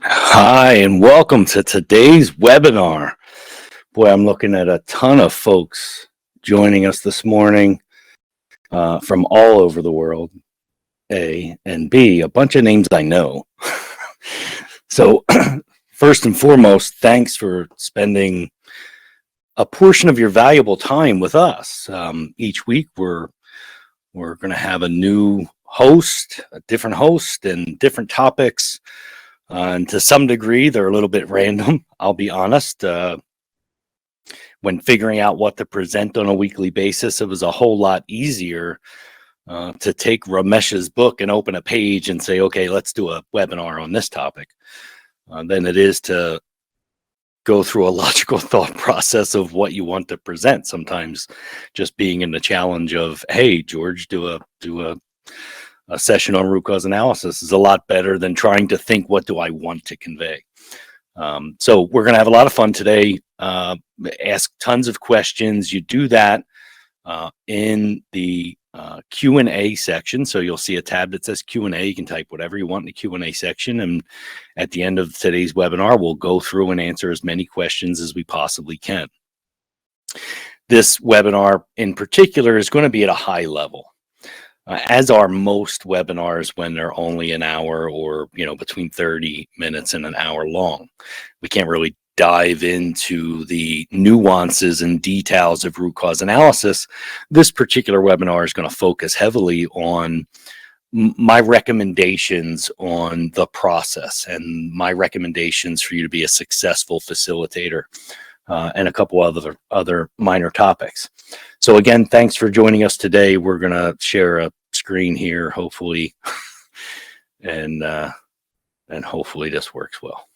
Hi, and welcome to today's webinar. Boy, I'm looking at a ton of folks joining us this morning from all over the world, A, and B, a bunch of names I know. So, first and foremost, thanks for spending a portion of your valuable time with us. Each week, we're going to have a new host, a different host, and different topics. And to some degree, they're a little bit random. I'll be honest. When figuring out what to present on a weekly basis, it was a whole lot easier to take Ramesh's book and open a page and say, okay, let's do a webinar on this topic, than it is to go through a logical thought process of what you want to present. Sometimes just being in the challenge of, hey, George, do a session on root cause analysis is a lot better than trying to think, what do I want to convey? So we're going to have a lot of fun today. Ask tons of questions. You do that in the Q&A section. So you'll see a tab that says Q&A. You can type whatever you want in the Q&A section. And at the end of today's webinar, we'll go through and answer as many questions as we possibly can. This webinar in particular is going to be at a high level. As are most webinars when they're only an hour or, between 30 minutes and an hour long. We can't really dive into the nuances and details of root cause analysis. This particular webinar is going to focus heavily on my recommendations on the process and my recommendations for you to be a successful facilitator, and a couple other minor topics. So again, thanks for joining us today. We're going to share a screen here, hopefully, and hopefully this works well.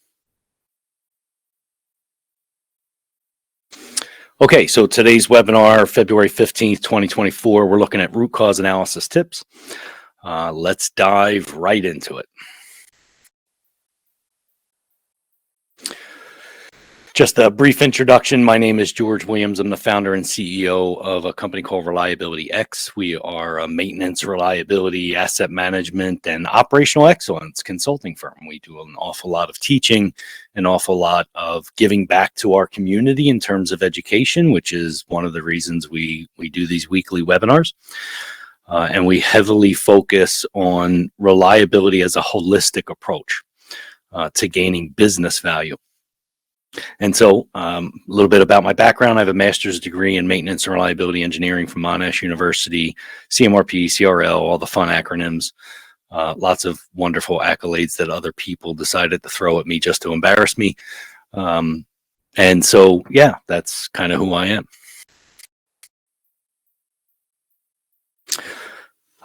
Okay, so today's webinar, February 15th, 2024, we're looking at root cause analysis tips. Let's dive right into it. Just a brief introduction. My name is George Williams. I'm the founder and CEO of a company called Reliability X. We are a maintenance, reliability, asset management, and operational excellence consulting firm. We do an awful lot of teaching, an awful lot of giving back to our community in terms of education, which is one of the reasons we do these weekly webinars. And we heavily focus on reliability as a holistic approach to gaining business value. And so a little bit about my background. I have a master's degree in maintenance and reliability engineering from Monash University, CMRP, CRL, all the fun acronyms, lots of wonderful accolades that other people decided to throw at me just to embarrass me. And so, yeah, that's kind of who I am.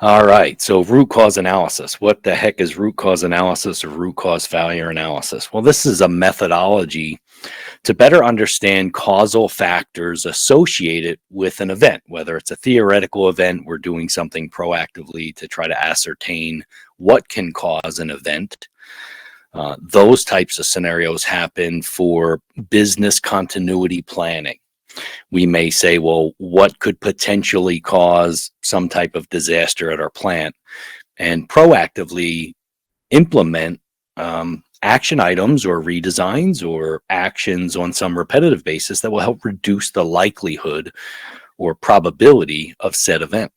All right, so root cause analysis. What the heck is root cause analysis or root cause failure analysis? Well, this is a methodology to better understand causal factors associated with an event, whether it's a theoretical event, we're doing something proactively to try to ascertain what can cause an event. Those types of scenarios happen for business continuity planning. We may say, well, what could potentially cause some type of disaster at our plant, and proactively implement action items or redesigns or actions on some repetitive basis that will help reduce the likelihood or probability of said event.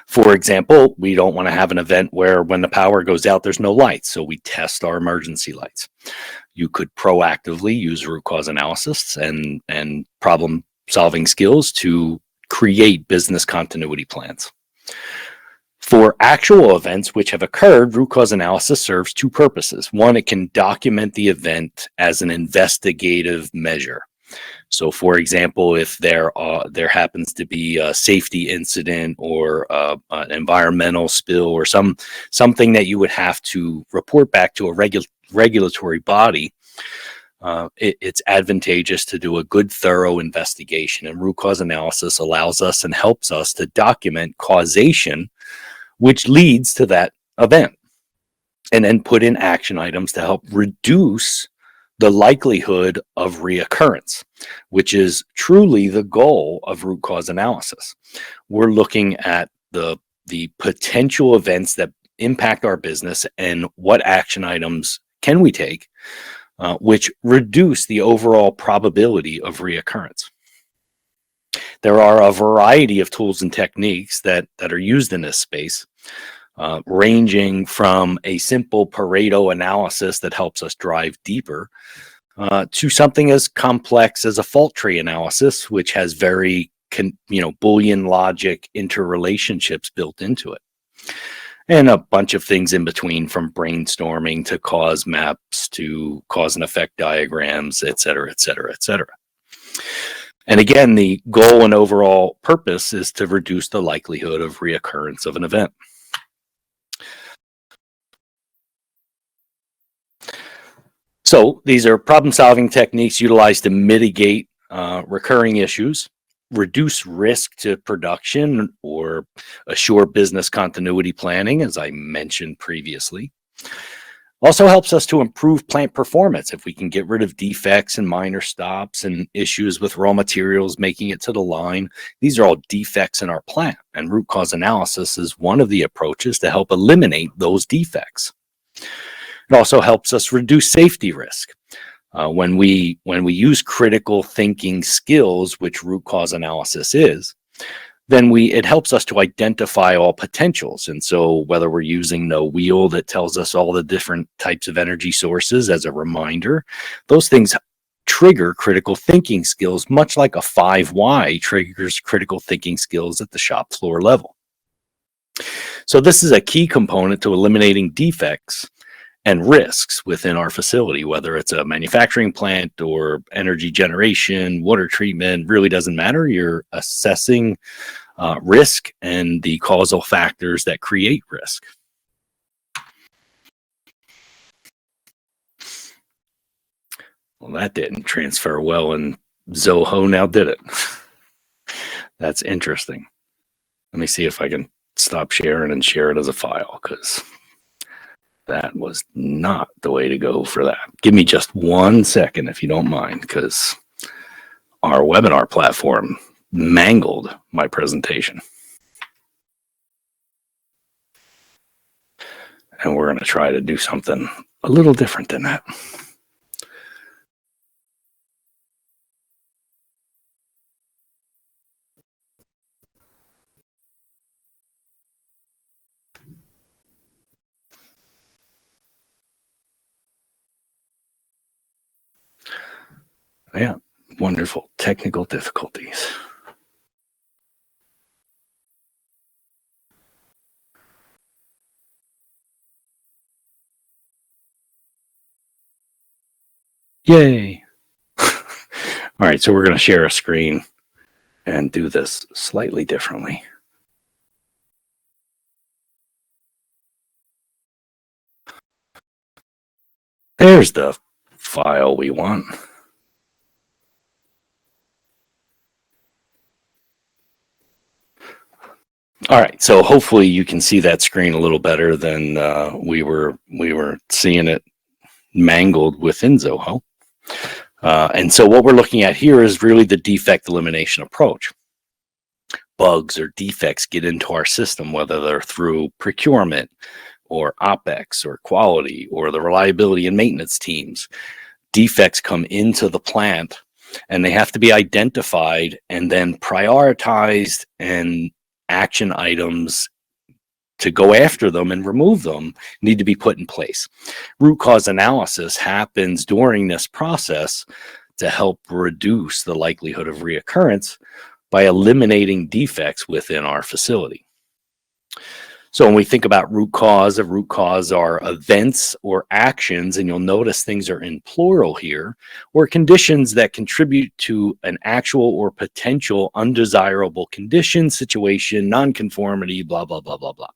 For example, we don't want to have an event where when the power goes out, there's no lights, so we test our emergency lights. You could proactively use root cause analysis and problem solving skills to create business continuity plans. For actual events which have occurred, root cause analysis serves two purposes. One, it can document the event as an investigative measure. So, for example, if there happens to be a safety incident or an environmental spill or something that you would have to report back to a regulatory body, it's advantageous to do a good, thorough investigation. And root cause analysis allows us and helps us to document causation, which leads to that event, and then put in action items to help reduce the likelihood of reoccurrence, which is truly the goal of root cause analysis. We're looking at the potential events that impact our business and what action items can we take which reduce the overall probability of reoccurrence? There are a variety of tools and techniques that are used in this space, ranging from a simple Pareto analysis that helps us drive deeper to something as complex as a fault tree analysis, which has very Boolean logic interrelationships built into it, and a bunch of things in between, from brainstorming to cause maps to cause and effect diagrams, et cetera, et cetera, et cetera. And again, the goal and overall purpose is to reduce the likelihood of reoccurrence of an event. So these are problem-solving techniques utilized to mitigate recurring issues, reduce risk to production, or assure business continuity planning, as I mentioned previously. Also helps us to improve plant performance if we can get rid of defects and minor stops and issues with raw materials making it to the line. These are all defects in our plant, and root cause analysis is one of the approaches to help eliminate those defects. It also helps us reduce safety risk. When we use critical thinking skills, which root cause analysis is, then it helps us to identify all potentials. And so whether we're using the wheel that tells us all the different types of energy sources as a reminder, those things trigger critical thinking skills, much like a 5 why triggers critical thinking skills at the shop floor level. So this is a key component to eliminating defects and risks within our facility, whether it's a manufacturing plant or energy generation, water treatment, really doesn't matter. You're assessing risk and the causal factors that create risk. Well, that didn't transfer well in Zoho now, did it? That's interesting. Let me see if I can stop sharing and share it as a file, because that was not the way to go for that. Give me just 1 second, if you don't mind, because our webinar platform mangled my presentation. And we're going to try to do something a little different than that. Yeah, wonderful technical difficulties. Yay. All right, so we're going to share a screen and do this slightly differently. There's the file we want. All right, so hopefully you can see that screen a little better than we were seeing it mangled within Zoho. And so what we're looking at here is really the defect elimination approach. Bugs or defects get into our system, whether they're through procurement or OpEx or quality or the reliability and maintenance teams. Defects come into the plant and they have to be identified and then prioritized, and action items to go after them and remove them need to be put in place. Root cause analysis happens during this process to help reduce the likelihood of reoccurrence by eliminating defects within our facility. So when we think about root cause, a root cause are events or actions, and you'll notice things are in plural here, or conditions that contribute to an actual or potential undesirable condition, situation, nonconformity, blah, blah, blah, blah, blah.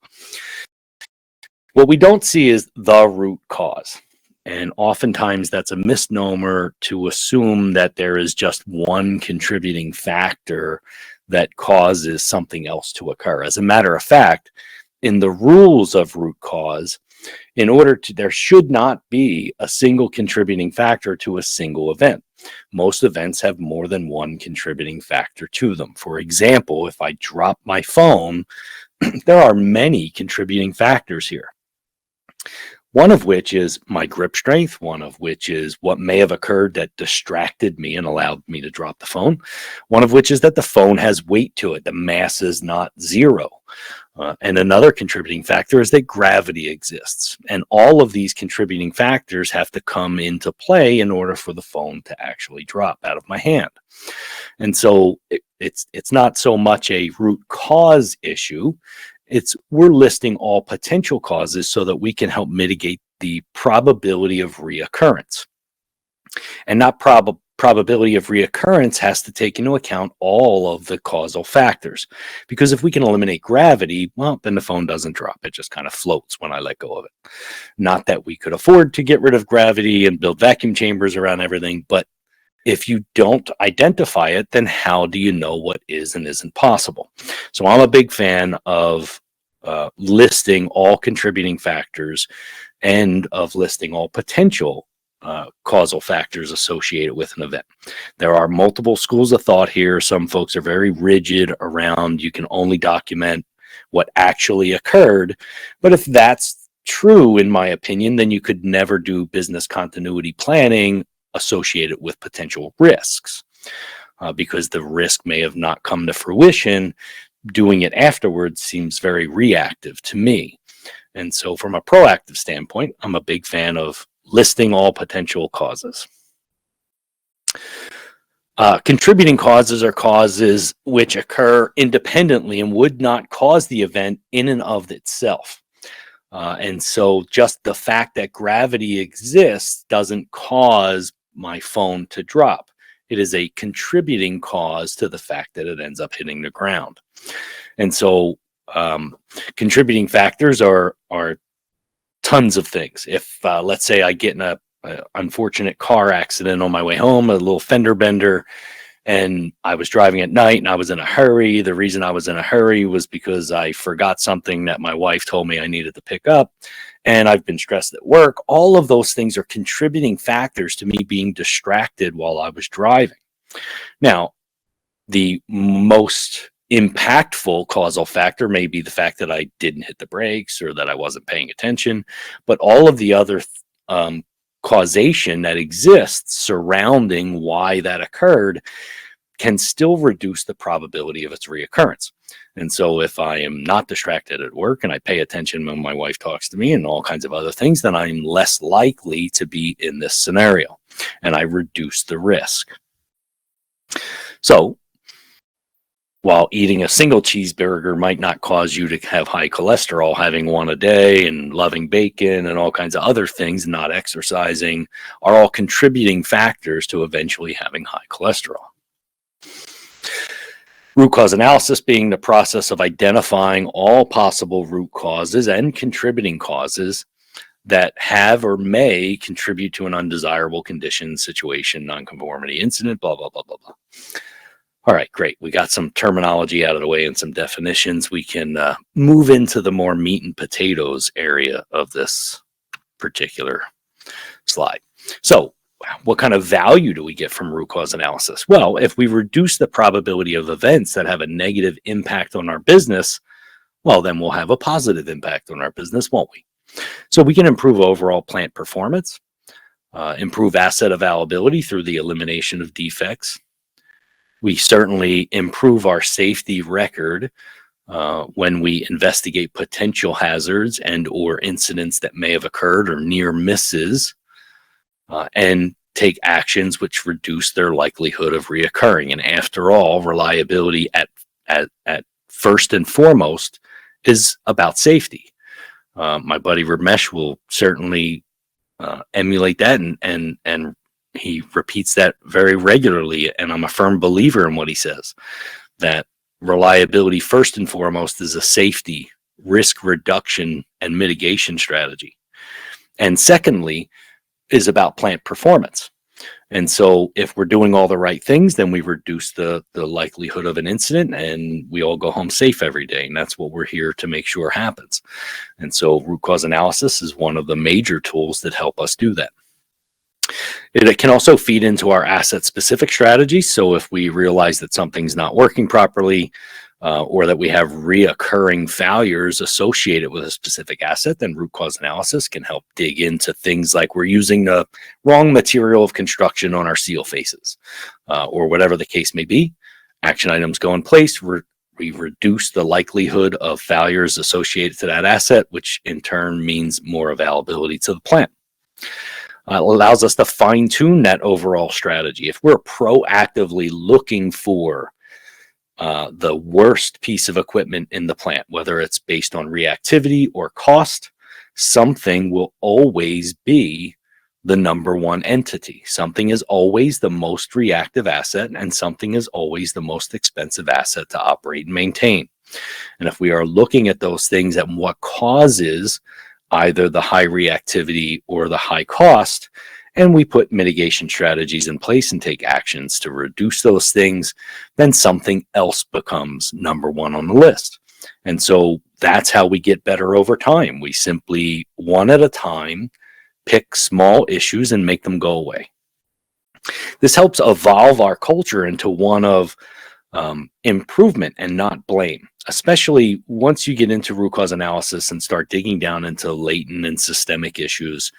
What we don't see is the root cause. And oftentimes that's a misnomer to assume that there is just one contributing factor that causes something else to occur. As a matter of fact, in the rules of root cause, there should not be a single contributing factor to a single event. Most events have more than one contributing factor to them. For example, if I drop my phone, there are many contributing factors here. One of which is my grip strength, one of which is what may have occurred that distracted me and allowed me to drop the phone, one of which is that the phone has weight to it. The mass is not zero. And another contributing factor is that gravity exists. And all of these contributing factors have to come into play in order for the phone to actually drop out of my hand. And so it's not so much a root cause issue. We're listing all potential causes so that we can help mitigate the probability of reoccurrence. And that probability of reoccurrence has to take into account all of the causal factors. Because if we can eliminate gravity, well, then the phone doesn't drop. It just kind of floats when I let go of it. Not that we could afford to get rid of gravity and build vacuum chambers around everything, but if you don't identify it, then how do you know what is and isn't possible? So I'm a big fan of listing all contributing factors and of listing all potential causal factors associated with an event. There are multiple schools of thought here. Some folks are very rigid around you can only document what actually occurred. But if that's true, in my opinion, then you could never do business continuity planning associated with potential risks because the risk may have not come to fruition. Doing it afterwards seems very reactive to me. And so from a proactive standpoint, I'm a big fan of listing all potential causes. Contributing causes are causes which occur independently and would not cause the event in and of itself. And so just the fact that gravity exists doesn't cause my phone to drop. It is a contributing cause to the fact that it ends up hitting the ground. And so contributing factors are tons of things. If let's say I get in a unfortunate car accident on my way home, a little fender bender, and I was driving at night and I was in a hurry. The reason I was in a hurry was because I forgot something that my wife told me I needed to pick up, and I've been stressed at work. All of those things are contributing factors to me being distracted while I was driving. Now, the most impactful causal factor may be the fact that I didn't hit the brakes or that I wasn't paying attention, but all of the other causation that exists surrounding why that occurred can still reduce the probability of its reoccurrence. And so if I am not distracted at work and I pay attention when my wife talks to me and all kinds of other things, then I'm less likely to be in this scenario and I reduce the risk. So while eating a single cheeseburger might not cause you to have high cholesterol, having one a day and loving bacon and all kinds of other things, not exercising, are all contributing factors to eventually having high cholesterol. Root cause analysis being the process of identifying all possible root causes and contributing causes that have or may contribute to an undesirable condition, situation, nonconformity, incident, blah, blah, blah, blah, blah. All right, great. We got some terminology out of the way and some definitions. We can move into the more meat and potatoes area of this particular slide. So what kind of value do we get from root cause analysis? Well, if we reduce the probability of events that have a negative impact on our business, well, then we'll have a positive impact on our business, won't we? So we can improve overall plant performance, improve asset availability through the elimination of defects. We certainly improve our safety record when we investigate potential hazards and or incidents that may have occurred or near misses, and take actions which reduce their likelihood of reoccurring. And after all, reliability at first and foremost is about safety. My buddy Ramesh will certainly emulate that, and he repeats that very regularly, and I'm a firm believer in what he says, that reliability first and foremost is a safety, risk reduction, and mitigation strategy. And secondly, is about plant performance. And so if we're doing all the right things, then we reduce the likelihood of an incident and we all go home safe every day. And that's what we're here to make sure happens. And so root cause analysis is one of the major tools that help us do that. It can also feed into our asset specific strategy. So if we realize that something's not working properly, or that we have reoccurring failures associated with a specific asset, then root cause analysis can help dig into things like we're using the wrong material of construction on our seal faces, or whatever the case may be. Action items go in place. We reduce the likelihood of failures associated to that asset, which in turn means more availability to the plant. It allows us to fine tune that overall strategy. If we're proactively looking for the worst piece of equipment in the plant, whether it's based on reactivity or cost, something will always be the number one entity. Something is always the most reactive asset, and something is always the most expensive asset to operate and maintain. And if we are looking at those things and what causes either the high reactivity or the high cost, and we put mitigation strategies in place and take actions to reduce those things, then something else becomes number one on the list. And so that's how we get better over time. We simply, one at a time, pick small issues and make them go away. This helps evolve our culture into one of improvement and not blame, especially once you get into root cause analysis and start digging down into latent and systemic issues.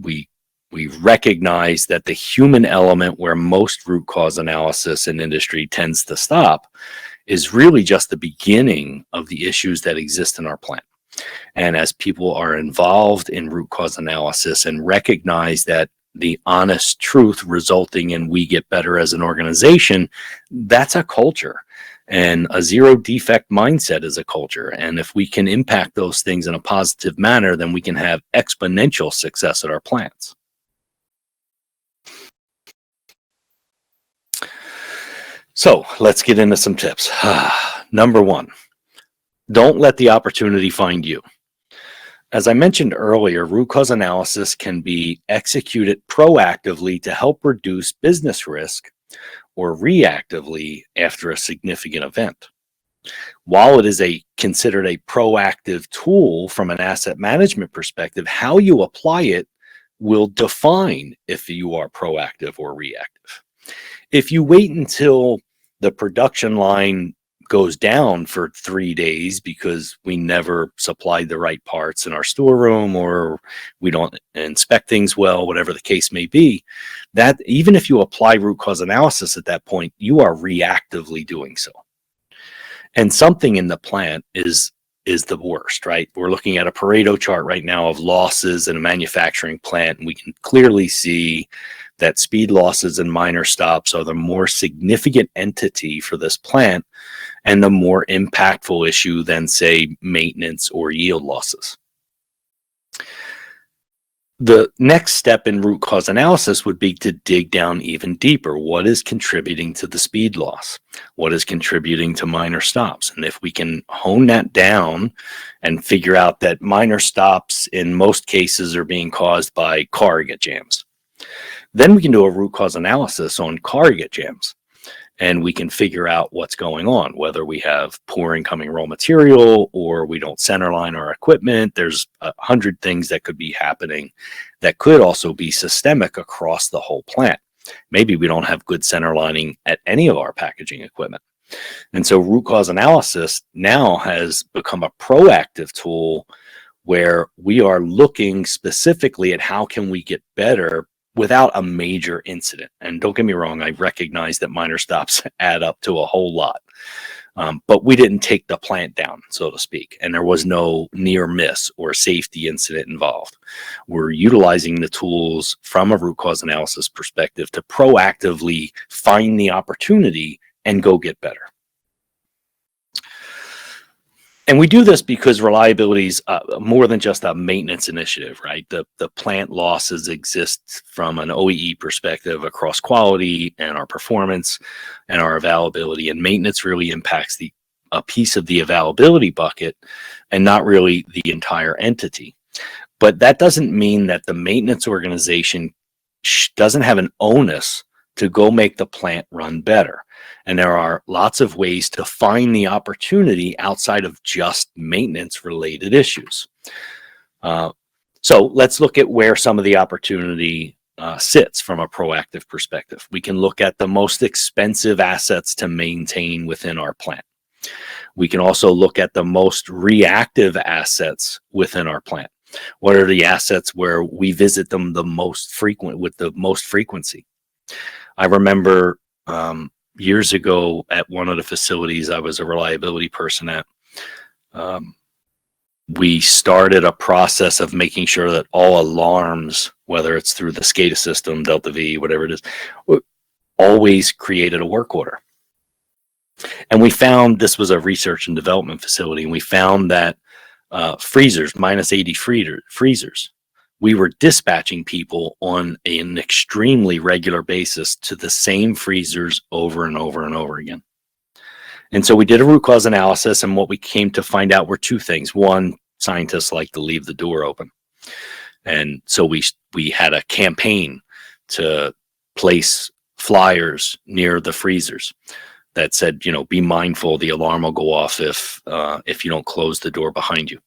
We recognize that the human element, where most root cause analysis in industry tends to stop, is really just the beginning of the issues that exist in our plant. And as people are involved in root cause analysis and recognize that the honest truth resulting in we get better as an organization, that's a culture. And a zero defect mindset is a culture. And if we can impact those things in a positive manner, then we can have exponential success at our plants. So let's get into some tips. Number one, don't let the opportunity find you. As I mentioned earlier, root cause analysis can be executed proactively to help reduce business risk, or reactively after a significant event. While it is considered a proactive tool from an asset management perspective, how you apply it will define if you are proactive or reactive. If you wait until the production line goes down for 3 days because we never supplied the right parts in our storeroom, or we don't inspect things well, whatever the case may be, that even if you apply root cause analysis at that point, you are reactively doing so. And something in the plant is the worst, right? We're looking at a Pareto chart right now of losses in a manufacturing plant, and we can clearly see that speed losses and minor stops are the more significant entity for this plant and the more impactful issue than, say, maintenance or yield losses. The next step in root cause analysis would be to dig down even deeper. What is contributing to the speed loss? What is contributing to minor stops? And if we can hone that down and figure out that minor stops in most cases are being caused by car get jams, then we can do a root cause analysis on car get jams. And we can figure out what's going on, whether we have poor incoming raw material or we don't centerline our equipment. There's 100 things that could be happening that could also be systemic across the whole plant. Maybe we don't have good centerlining at any of our packaging equipment. And so root cause analysis now has become a proactive tool where we are looking specifically at how can we get better without a major incident. And don't get me wrong, I recognize that minor stops add up to a whole lot. But we didn't take the plant down, so to speak, and there was no near miss or safety incident involved. We're utilizing the tools from a root cause analysis perspective to proactively find the opportunity and go get better. And we do this because reliability is more than just a maintenance initiative, right? The plant losses exist from an OEE perspective across quality and our performance and our availability. And maintenance really impacts a piece of the availability bucket and not really the entire entity. But that doesn't mean that the maintenance organization doesn't have an onus to go make the plant run better. And there are lots of ways to find the opportunity outside of just maintenance related issues. So let's look at where some of the opportunity sits from a proactive perspective. We can look at the most expensive assets to maintain within our plant. We can also look at the most reactive assets within our plant. What are the assets where we visit them the most frequency? I remember years ago at one of the facilities I was a reliability person at, we started a process of making sure that all alarms, whether it's through the SCADA system, Delta V, whatever it is, always created a work order. And we found, this was a research and development facility, and we found that freezers, minus 80 freezers, we were dispatching people on an extremely regular basis to the same freezers over and over and over again. And so we did a root cause analysis, and what we came to find out were two things. One, scientists like to leave the door open. And so we had a campaign to place flyers near the freezers that said, you know, be mindful, the alarm will go off if you don't close the door behind you.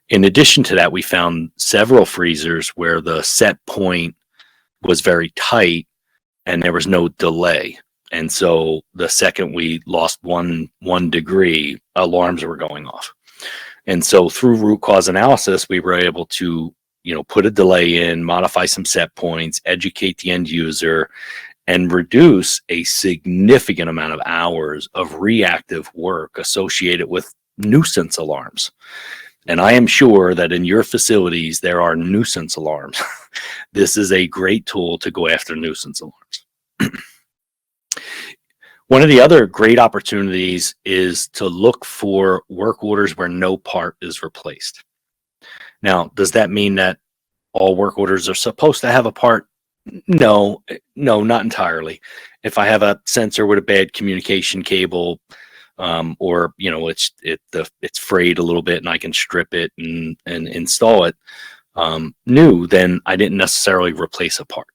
In addition to that, we found several freezers where the set point was very tight and there was no delay. And so the second we lost one degree, alarms were going off. And so through root cause analysis, we were able to, you know, put a delay in, modify some set points, educate the end user, and reduce a significant amount of hours of reactive work associated with nuisance alarms. And I am sure that in your facilities, there are nuisance alarms. This is a great tool to go after nuisance alarms. One of the other great opportunities is to look for work orders where no part is replaced. Now, does that mean that all work orders are supposed to have a part? No, not entirely. If I have a sensor with a bad communication cable, or you know it's frayed a little bit and I can strip it and install it new, then I didn't necessarily replace a part.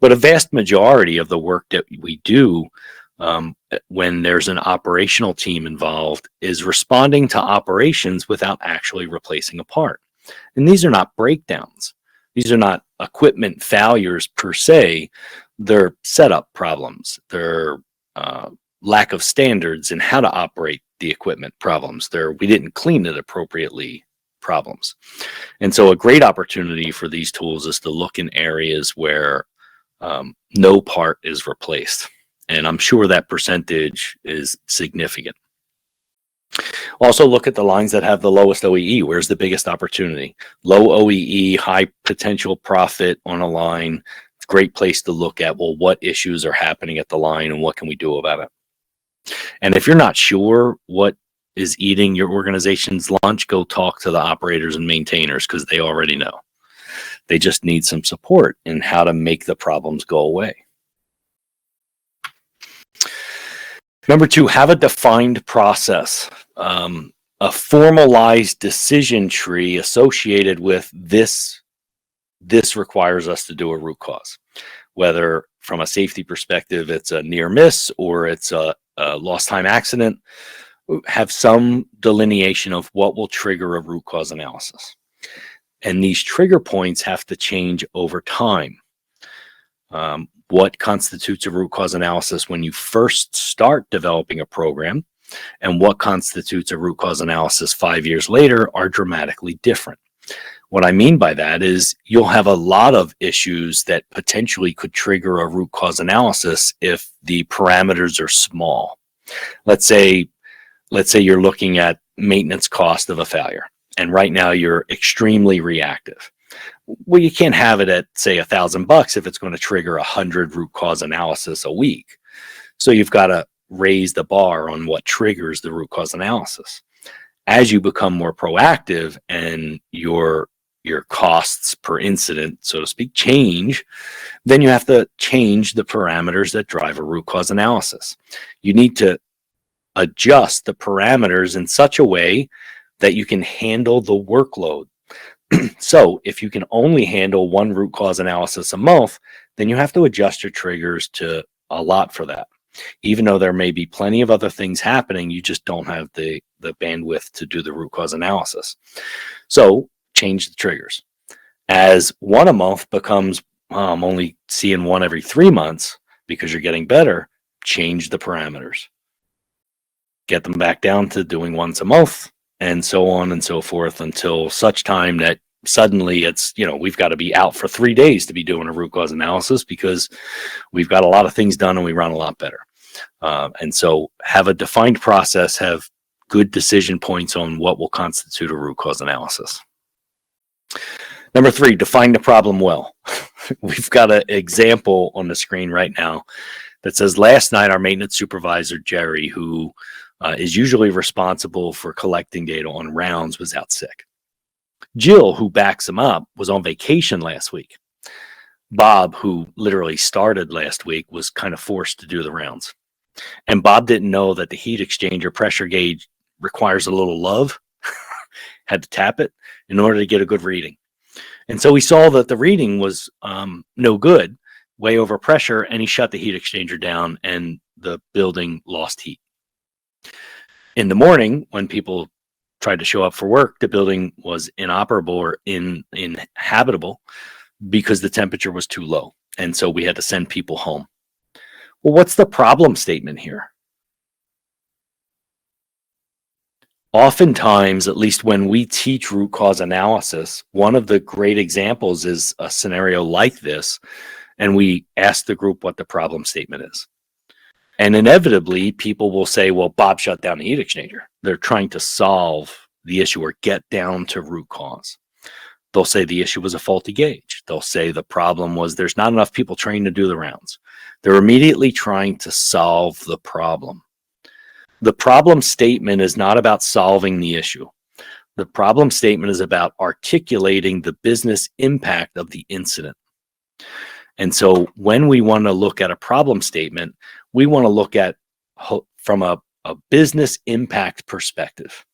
But a vast majority of the work that we do when there's an operational team involved is responding to operations without actually replacing a part. And these are not breakdowns. These are not equipment failures per se. They're setup problems. They're lack of standards in how to operate the equipment problems. We didn't clean it appropriately problems. And so a great opportunity for these tools is to look in areas where no part is replaced. And I'm sure that percentage is significant. Also look at the lines that have the lowest OEE. Where's the biggest opportunity? Low OEE, high potential profit on a line. It's a great place to look at, well, what issues are happening at the line and what can we do about it? And if you're not sure what is eating your organization's lunch, go talk to the operators and maintainers because they already know. They just need some support in how to make the problems go away. Number two, have a defined process, a formalized decision tree associated with this. This requires us to do a root cause, whether from a safety perspective, it's a near miss or it's a lost time accident. Have some delineation of what will trigger a root cause analysis. And these trigger points have to change over time. What constitutes a root cause analysis when you first start developing a program and what constitutes a root cause analysis 5 years later are dramatically different. What I mean by that is you'll have a lot of issues that potentially could trigger a root cause analysis if the parameters are small. Let's say you're looking at maintenance cost of a failure, and right now you're extremely reactive. Well, you can't have it at, say, $1,000 if it's going to trigger 100 root cause analysis a week. So you've got to raise the bar on what triggers the root cause analysis. As you become more proactive and your costs per incident, so to speak, change, then you have to change the parameters that drive a root cause analysis. You need to adjust the parameters in such a way that you can handle the workload. So if you can only handle one root cause analysis a month, then you have to adjust your triggers to a lot for that. Even though there may be plenty of other things happening, you just don't have the bandwidth to do the root cause analysis. So change the triggers. As one a month becomes I'm only seeing one every 3 months because you're getting better. Change the parameters. Get them back down to doing once a month, and so on and so forth, until such time that suddenly it's, we've got to be out for 3 days to be doing a root cause analysis because we've got a lot of things done and we run a lot better. And so have a defined process, have good decision points on what will constitute a root cause analysis. Number 3, define the problem well. We've got an example on the screen right now that says, last night our maintenance supervisor, Jerry, who is usually responsible for collecting data on rounds, was out sick. Jill, who backs him up, was on vacation last week. Bob, who literally started last week, was kind of forced to do the rounds. And Bob didn't know that the heat exchanger pressure gauge requires a little love, had to tap it in order to get a good reading. And so he saw that the reading was no good, way over pressure, and he shut the heat exchanger down and the building lost heat. In the morning, when people tried to show up for work, the building was inoperable or inhabitable because the temperature was too low. And so we had to send people home. Well, what's the problem statement here? Oftentimes, at least when we teach root cause analysis, one of the great examples is a scenario like this, and we ask the group what the problem statement is. And inevitably, people will say, well, Bob shut down the heat exchanger. They're trying to solve the issue or get down to root cause. They'll say the issue was a faulty gauge. They'll say the problem was there's not enough people trained to do the rounds. They're immediately trying to solve the problem. The problem statement is not about solving the issue. The problem statement is about articulating the business impact of the incident. And so when we want to look at a problem statement, we want to look at from a business impact perspective.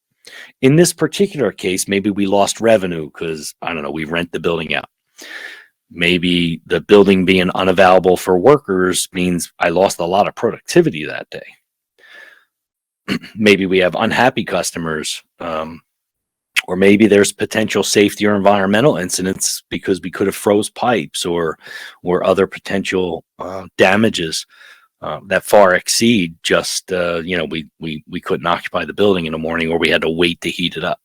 In this particular case, maybe we lost revenue because, I don't know, we rent the building out. Maybe the building being unavailable for workers means I lost a lot of productivity that day. Maybe we have unhappy customers, or maybe there's potential safety or environmental incidents because we could have froze pipes or other potential damages that far exceed just we couldn't occupy the building in the morning, or we had to wait to heat it up.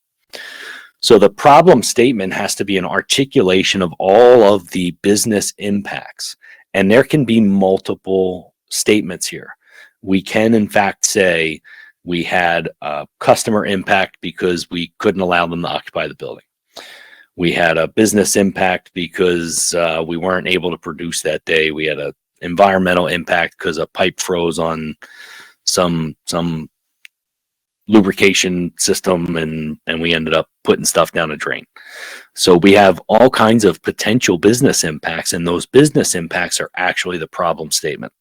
So the problem statement has to be an articulation of all of the business impacts, and there can be multiple statements here. We can in fact say we had a customer impact because we couldn't allow them to occupy the building. We had a business impact because we weren't able to produce that day. We had a environmental impact because a pipe froze on some lubrication system and we ended up putting stuff down a drain. So we have all kinds of potential business impacts, and those business impacts are actually the problem statement.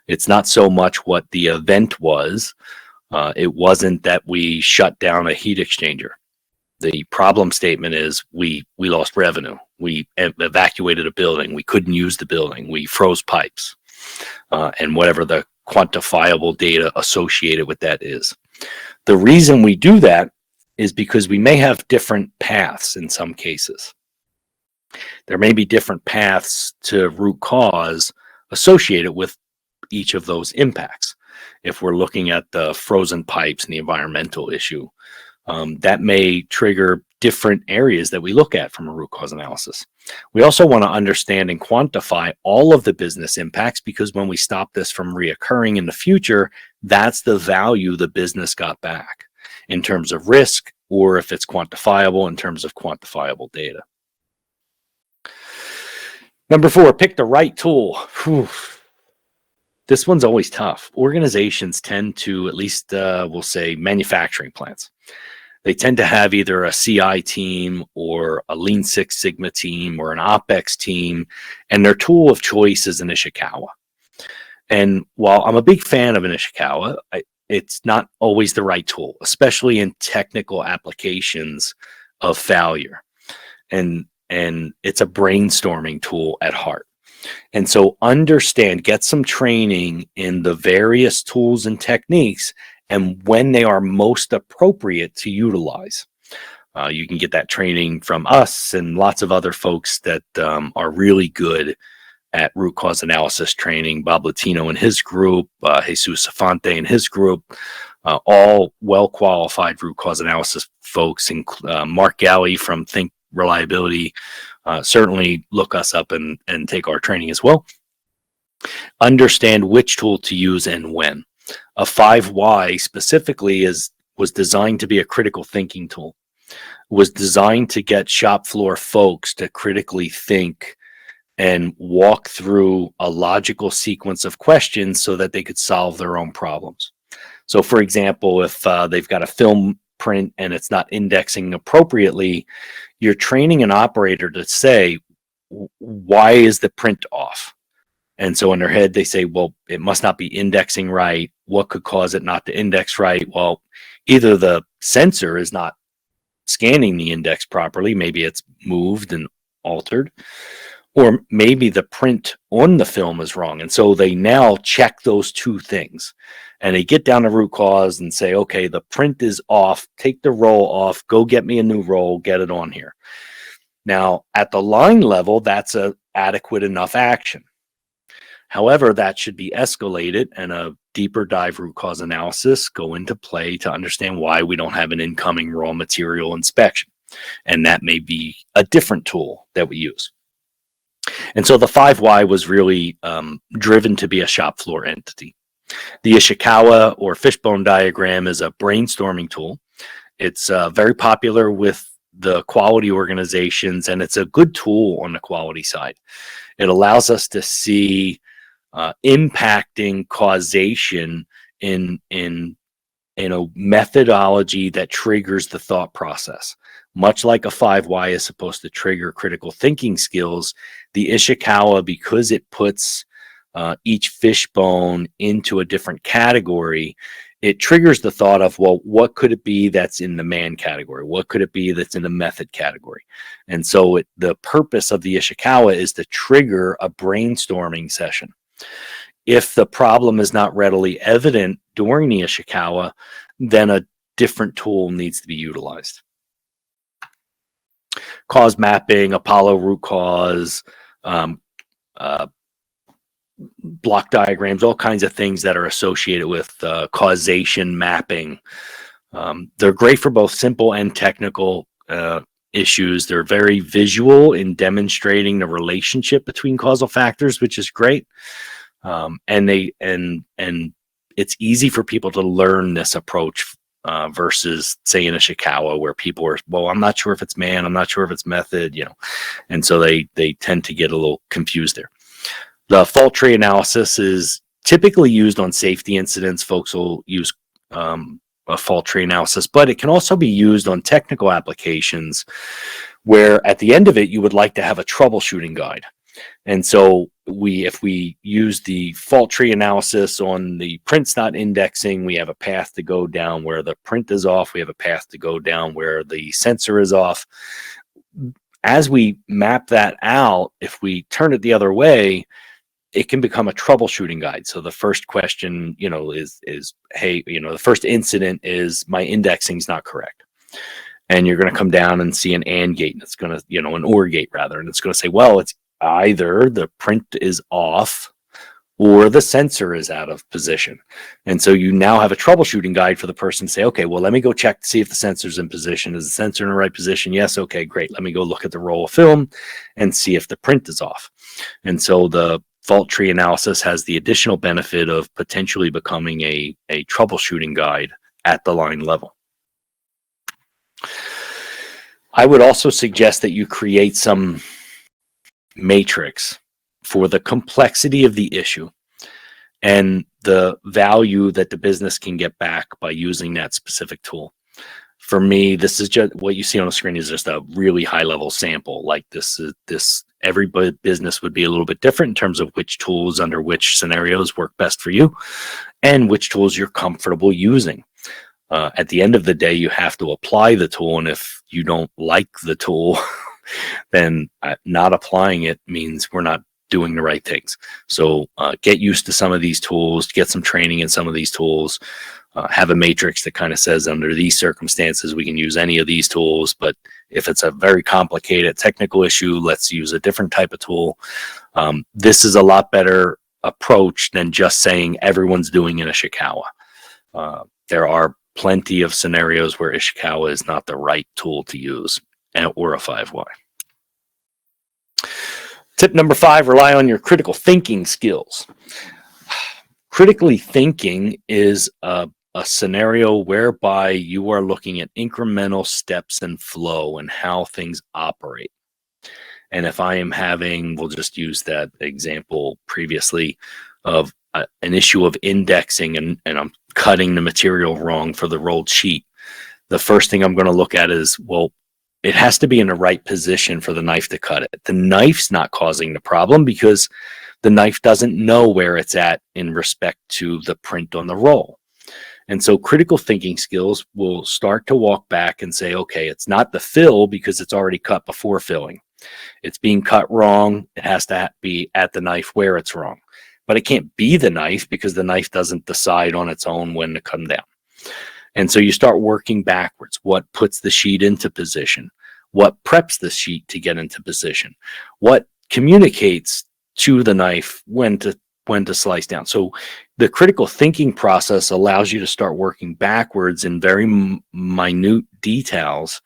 It's not so much what the event was. It wasn't that we shut down a heat exchanger. The problem statement is we lost revenue. We evacuated a building. We couldn't use the building. We froze pipes, and whatever the quantifiable data associated with that is. The reason we do that is because we may have different paths in some cases. There may be different paths to root cause associated with each of those impacts. If we're looking at the frozen pipes and the environmental issue, that may trigger different areas that we look at from a root cause analysis. We also want to understand and quantify all of the business impacts, because when we stop this from reoccurring in the future, that's the value the business got back in terms of risk, or if it's quantifiable in terms of quantifiable data. Number 4, pick the right tool. Whew. This one's always tough. Organizations tend to, at least we'll say manufacturing plants, they tend to have either a CI team or a Lean Six Sigma team or an OpEx team, and their tool of choice is an Ishikawa. And while I'm a big fan of an Ishikawa, it's not always the right tool, especially in technical applications of failure. And it's a brainstorming tool at heart. And so understand, get some training in the various tools and techniques and when they are most appropriate to utilize. You can get that training from us and lots of other folks that are really good at root cause analysis training. Bob Latino and his group, Jesus Safante and his group, all well-qualified root cause analysis folks. Mark Galley from Think Reliability. Certainly look us up and take our training as well. Understand which tool to use and when. A 5Y specifically was designed to be a critical thinking tool. Was designed to get shop floor folks to critically think and walk through a logical sequence of questions so that they could solve their own problems. So, for example, if they've got a film print and it's not indexing appropriately, you're training an operator to say, why is the print off? And so in their head, they say, well, it must not be indexing right. What could cause it not to index right? Well, either the sensor is not scanning the index properly, maybe it's moved and altered, or maybe the print on the film is wrong. And so they now check those two things and they get down to root cause and say, okay, the print is off, take the roll off, go get me a new roll, get it on here. Now, at the line level, that's a adequate enough action. However, that should be escalated and a deeper dive root cause analysis go into play to understand why we don't have an incoming raw material inspection. And that may be a different tool that we use. And so the 5Y was really driven to be a shop floor entity. The Ishikawa or fishbone diagram is a brainstorming tool. It's very popular with the quality organizations, and it's a good tool on the quality side. It allows us to see impacting causation in a methodology that triggers the thought process. Much like a 5Y is supposed to trigger critical thinking skills, the Ishikawa, because it puts each fishbone into a different category, it triggers the thought of, well, what could it be that's in the man category? What could it be that's in the method category? And so the purpose of the Ishikawa is to trigger a brainstorming session. If the problem is not readily evident during the Ishikawa, then a different tool needs to be utilized. Cause mapping, Apollo root cause, block diagrams, all kinds of things that are associated with causation mapping. They're great for both simple and technical issues. They're very visual in demonstrating the relationship between causal factors, which is great. And it's easy for people to learn this approach versus, say, in Ishikawa, where people are, well, I'm not sure if it's man, I'm not sure if it's method, and so they tend to get a little confused there. The fault tree analysis is typically used on safety incidents. Folks will use a fault tree analysis, but it can also be used on technical applications where at the end of it, you would like to have a troubleshooting guide. And so if we use the fault tree analysis on the print's not indexing, we have a path to go down where the print is off. We have a path to go down where the sensor is off. As we map that out, if we turn it the other way, it can become a troubleshooting guide. So the first question, is, hey, the first incident is my indexing is not correct. And you're going to come down and see an AND gate. And it's going to, an OR gate rather. And it's going to say, well, it's either the print is off or the sensor is out of position. And so you now have a troubleshooting guide for the person to say, okay, well, let me go check to see if the sensor's in position. Is the sensor in the right position? Yes. Okay, great. Let me go look at the roll of film and see if the print is off. And so the fault tree analysis has the additional benefit of potentially becoming a troubleshooting guide at the line level. I would also suggest that you create some matrix for the complexity of the issue and the value that the business can get back by using that specific tool. For me, this is just what you see on the screen is just a really high level sample. Like this every business would be a little bit different in terms of which tools under which scenarios work best for you and which tools you're comfortable using. At the end of the day, you have to apply the tool. And if you don't like the tool, then not applying it means we're not doing the right things. So get used to some of these tools, get some training in some of these tools. have a matrix that kind of says under these circumstances, we can use any of these tools. But if it's a very complicated technical issue, let's use a different type of tool. This is a lot better approach than just saying everyone's doing an Ishikawa. There are plenty of scenarios where Ishikawa is not the right tool to use, or a 5Y. Tip number 5, rely on your critical thinking skills. Critically thinking is a scenario whereby you are looking at incremental steps and flow and how things operate. And if I am having, we'll just use that example previously of an issue of indexing and I'm cutting the material wrong for the rolled sheet. The first thing I'm going to look at is, well, it has to be in the right position for the knife to cut it. The knife's not causing the problem because the knife doesn't know where it's at in respect to the print on the roll. And so critical thinking skills will start to walk back and say, okay, it's not the fill because it's already cut before filling. It's being cut wrong. It has to be at the knife where it's wrong. But it can't be the knife because the knife doesn't decide on its own when to come down. And so you start working backwards. What puts the sheet into position? What preps the sheet to get into position? What communicates to the knife when to slice down? So the critical thinking process allows you to start working backwards in very minute details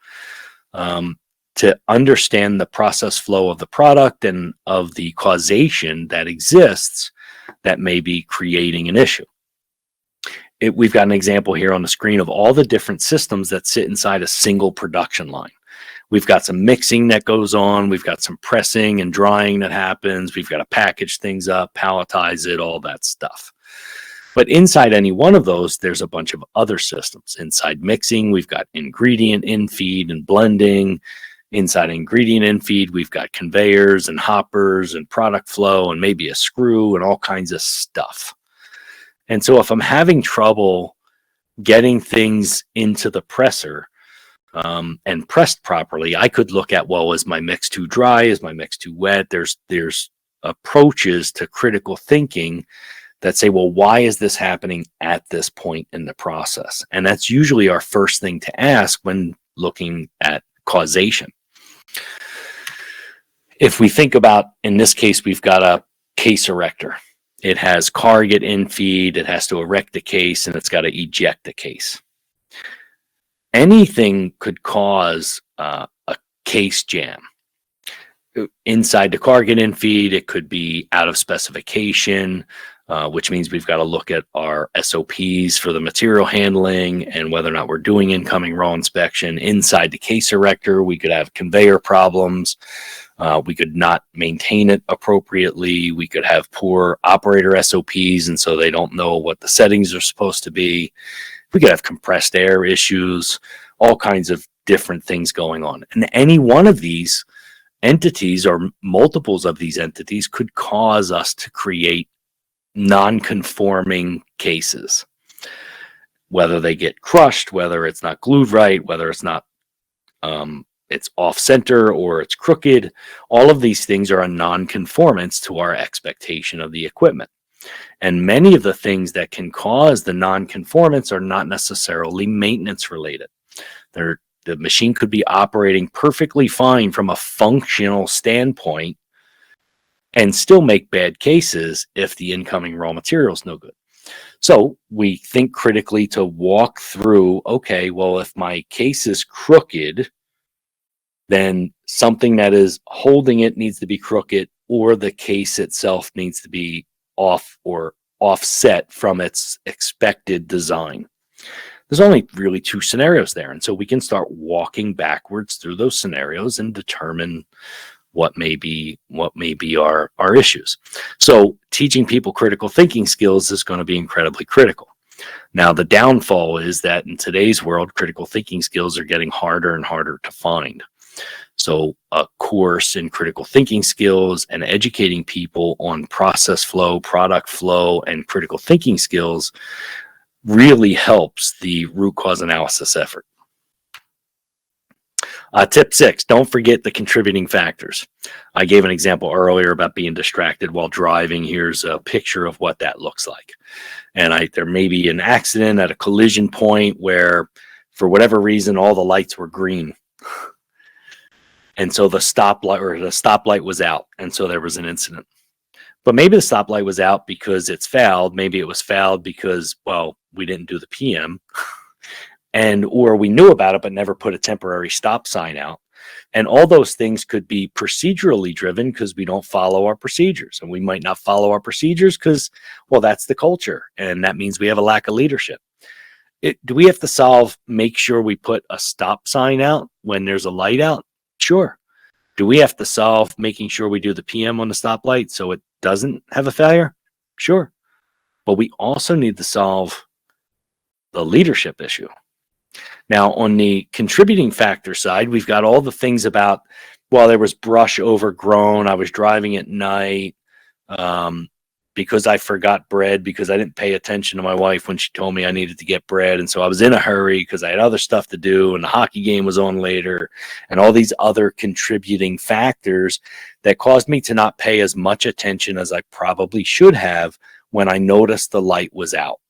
to understand the process flow of the product and of the causation that exists that may be creating an issue. We've got an example here on the screen of all the different systems that sit inside a single production line. We've got some mixing that goes on. We've got some pressing and drying that happens. We've got to package things up, palletize it, all that stuff. But inside any one of those, there's a bunch of other systems. Inside mixing, we've got ingredient infeed and blending. Inside ingredient infeed, we've got conveyors and hoppers and product flow and maybe a screw and all kinds of stuff. And so if I'm having trouble getting things into the presser and pressed properly, I could look at, well, is my mix too dry? Is my mix too wet? There's approaches to critical thinking that say, well, why is this happening at this point in the process? And that's usually our first thing to ask when looking at causation. If we think about, in this case, we've got a case erector. It has carget infeed, it has to erect the case, and it's got to eject the case. Anything could cause a case jam. Inside the carget infeed, it could be out of specification, which means we've got to look at our SOPs for the material handling and whether or not we're doing incoming raw inspection. Inside the case erector, we could have conveyor problems. We could not maintain it appropriately. We could have poor operator SOPs, and so they don't know what the settings are supposed to be. We could have compressed air issues, all kinds of different things going on. And any one of these entities or multiples of these entities could cause us to create non-conforming cases, whether they get crushed, whether it's not glued right, whether it's not it's off center or it's crooked. All of these things are a non-conformance to our expectation of the equipment. And many of the things that can cause the non-conformance are not necessarily maintenance related. The machine could be operating perfectly fine from a functional standpoint and still make bad cases if the incoming raw material is no good. So we think critically to walk through, okay, well, if my case is crooked, then something that is holding it needs to be crooked, or the case itself needs to be off or offset from its expected design. There's only really two scenarios there. And so we can start walking backwards through those scenarios and determine what may be our issues. So teaching people critical thinking skills is going to be incredibly critical. Now, the downfall is that in today's world, critical thinking skills are getting harder and harder to find. So a course in critical thinking skills and educating people on process flow, product flow, and critical thinking skills really helps the root cause analysis effort. Tip 6, don't forget the contributing factors. I gave an example earlier about being distracted while driving. Here's a picture of what that looks like. and there may be an accident at a collision point where, for whatever reason, all the lights were green. And so the stoplight was out, and so there was an incident. But maybe the stoplight was out because it's fouled. Maybe it was fouled because, well, we didn't do the PM, or we knew about it but never put a temporary stop sign out. And all those things could be procedurally driven because we don't follow our procedures. And we might not follow our procedures because, well, that's the culture. And that means we have a lack of leadership. Do we have to make sure we put a stop sign out when there's a light out? Sure. Do we have to solve making sure we do the PM on the stoplight so it doesn't have a failure? Sure. But we also need to solve the leadership issue. Now, on the contributing factor side, we've got all the things about, well, there was brush overgrown. I was driving at night because I forgot bread because I didn't pay attention to my wife when she told me I needed to get bread. And so I was in a hurry because I had other stuff to do and the hockey game was on later, and all these other contributing factors that caused me to not pay as much attention as I probably should have when I noticed the light was out.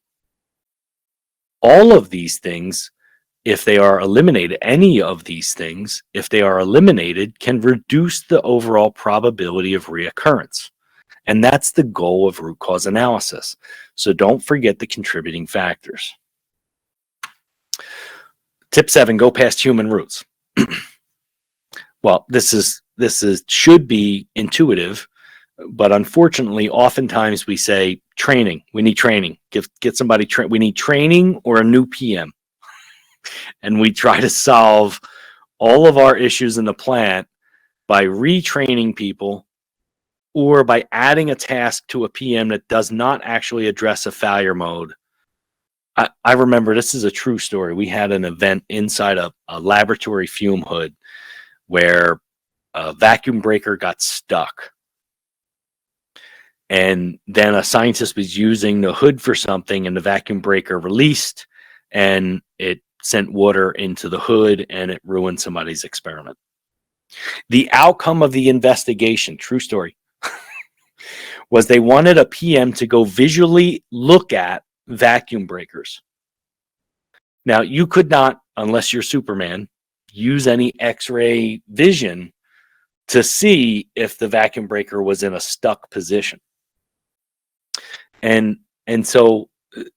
All of these things, if they are eliminated, any of these things, if they are eliminated, can reduce the overall probability of reoccurrence. And that's the goal of root cause analysis. So don't forget the contributing factors. Tip 7, go past human roots. Well, this should be intuitive, but unfortunately, oftentimes we say training. We need training. Get somebody we need training or a new PM. And we try to solve all of our issues in the plant by retraining people or by adding a task to a PM that does not actually address a failure mode. I remember, this is a true story. We had an event inside a laboratory fume hood where a vacuum breaker got stuck. And then a scientist was using the hood for something, and the vacuum breaker released, and it sent water into the hood, and it ruined somebody's experiment. The outcome of the investigation, true story, was they wanted a PM to go visually look at vacuum breakers. Now, you could not, unless you're Superman, use any X-ray vision to see if the vacuum breaker was in a stuck position. And so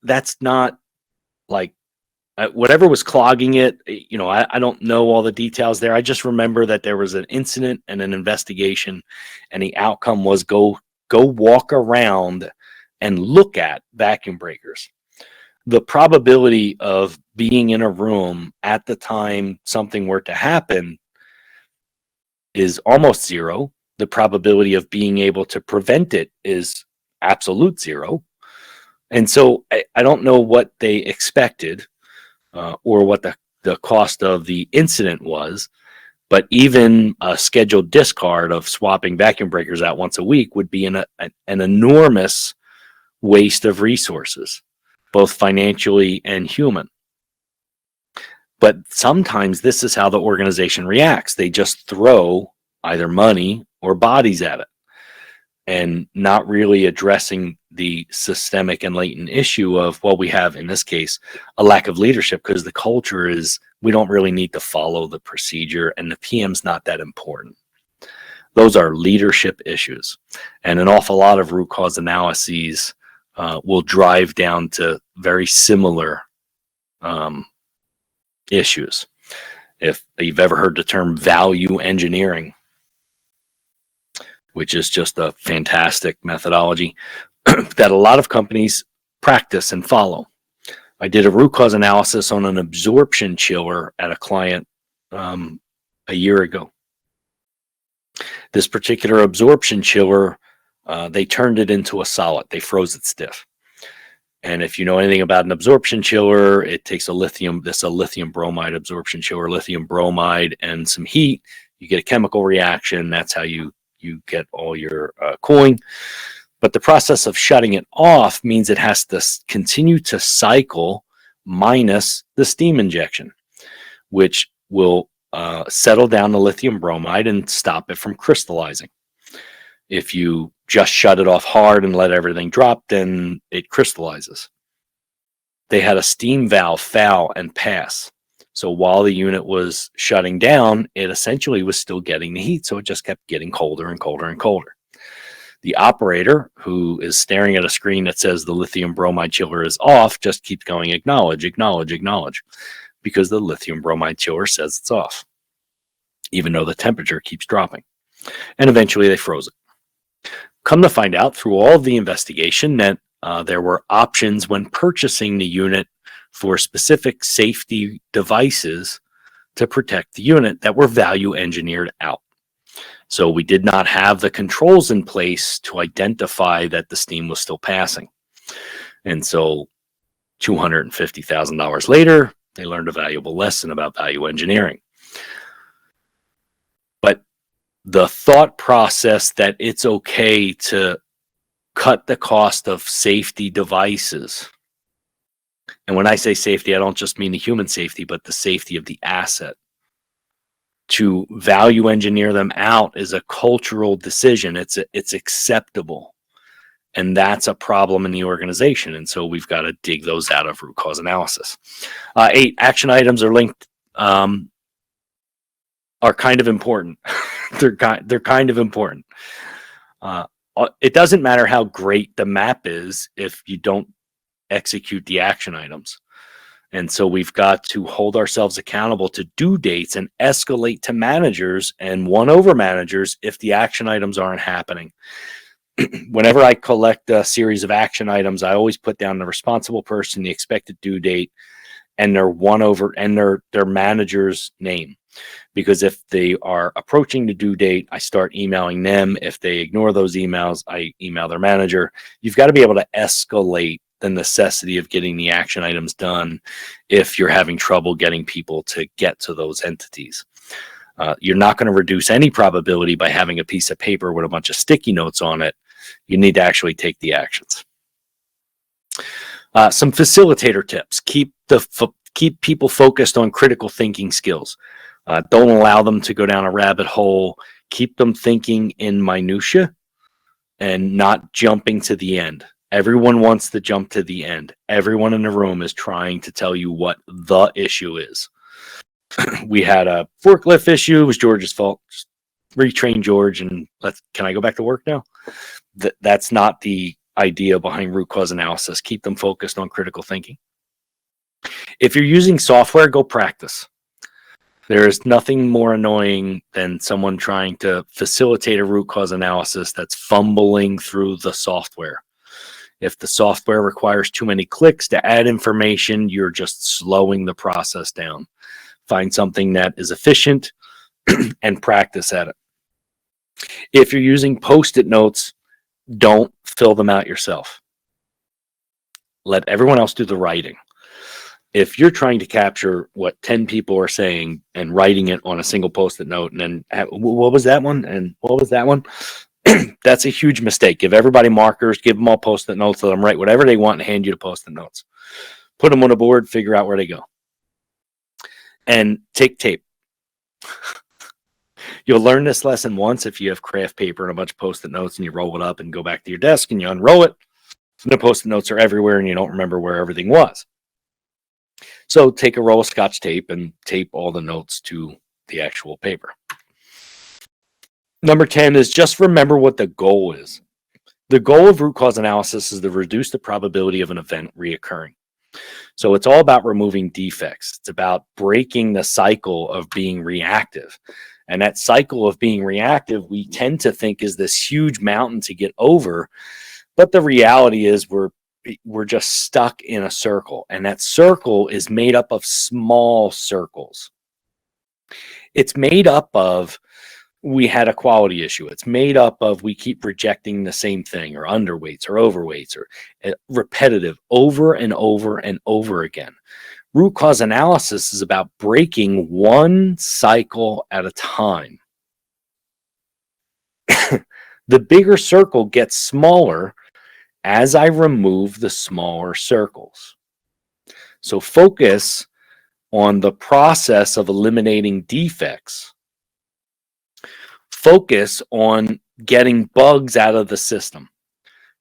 that's not like, whatever was clogging it, I don't know all the details there. I just remember that there was an incident and an investigation, and the outcome was go walk around and look at vacuum breakers. The probability of being in a room at the time something were to happen is almost zero. The probability of being able to prevent it is absolute zero. And so I don't know what they expected or what the cost of the incident was, but even a scheduled discard of swapping vacuum breakers out once a week would be an enormous waste of resources, both financially and human. But sometimes this is how the organization reacts. They just throw either money or bodies at it, and not really addressing the systemic and latent issue of, well, we have, in this case, a lack of leadership because the culture is, we don't really need to follow the procedure, and the PM's not that important. Those are leadership issues. And an awful lot of root cause analyses will drive down to very similar issues. If you've ever heard the term value engineering, which is just a fantastic methodology that a lot of companies practice and follow. I did a root cause analysis on an absorption chiller at a client a year ago. This particular absorption chiller, they turned it into a solid. They froze it stiff. And if you know anything about an absorption chiller, it takes a lithium bromide absorption chiller, lithium bromide, and some heat. You get a chemical reaction. That's how you get all your cooling. But the process of shutting it off means it has to continue to cycle minus the steam injection, which will settle down the lithium bromide and stop it from crystallizing. If you just shut it off hard and let everything drop, then it crystallizes. they had a steam valve foul and pass. So while the unit was shutting down, it essentially was still getting the heat. So it just kept getting colder and colder and colder. The operator, who is staring at a screen that says the lithium bromide chiller is off, just keeps going, acknowledge, acknowledge, acknowledge, because the lithium bromide chiller says it's off, even though the temperature keeps dropping. And eventually they froze it. Come to find out through all of the investigation that there were options when purchasing the unit for specific safety devices to protect the unit that were value engineered out. So we did not have the controls in place to identify that the steam was still passing. And so $250,000 later, they learned a valuable lesson about value engineering. But the thought process that it's okay to cut the cost of safety devices, and when I say safety, I don't just mean the human safety, but the safety of the asset, to value engineer them out is a cultural decision. It's acceptable. And that's a problem in the organization. And so we've got to dig those out of root cause analysis. 8 action items are linked, are kind of important. they're kind of important. It doesn't matter how great the map is if you don't execute the action items. And so we've got to hold ourselves accountable to due dates and escalate to managers and one over managers if the action items aren't happening. Whenever I collect a series of action items, I always put down the responsible person, the expected due date, and their one over and their manager's name. Because if they are approaching the due date, I start emailing them. If they ignore those emails, I email their manager. You've got to be able to escalate the necessity of getting the action items done if you're having trouble getting people to get to those entities. You're not going to reduce any probability by having a piece of paper with a bunch of sticky notes on it. You need to actually take the actions. Some facilitator tips. Keep people focused on critical thinking skills. Don't allow them to go down a rabbit hole. Keep them thinking in minutia and not jumping to the end. Everyone wants to jump to the end. Everyone in the room is trying to tell you what the issue is. We had a forklift issue. It was George's fault. Just retrain George and can I go back to work now? That's not the idea behind root cause analysis. Keep them focused on critical thinking. If you're using software, go practice. There is nothing more annoying than someone trying to facilitate a root cause analysis that's fumbling through the software. If the software requires too many clicks to add information, you're just slowing the process down. Find something that is efficient and practice at it. If you're using Post-it notes, don't fill them out yourself. Let everyone else do the writing. If you're trying to capture what 10 people are saying and writing it on a single Post-it note, and then what was that one? And what was that one? That's a huge mistake. Give everybody markers, give them all Post-it notes, let them write whatever they want and hand you the Post-it notes. Put them on a board, figure out where they go. And take tape. You'll learn this lesson once if you have craft paper and a bunch of Post-it notes and you roll it up and go back to your desk and you unroll it. And the Post-it notes are everywhere and you don't remember where everything was. So take a roll of Scotch tape and tape all the notes to the actual paper. Number 10 is just remember what the goal is. The goal of root cause analysis is to reduce the probability of an event reoccurring. So it's all about removing defects. It's about breaking the cycle of being reactive. And that cycle of being reactive, we tend to think is this huge mountain to get over. But the reality is we're just stuck in a circle. And that circle is made up of small circles. It's made up of we had a quality issue. It's made up of we keep rejecting the same thing, or underweights or overweights, or repetitive over and over and over again. Root cause analysis is about breaking one cycle at a time. The bigger circle gets smaller as I remove the smaller circles. So focus on the process of eliminating defects. Focus on getting bugs out of the system.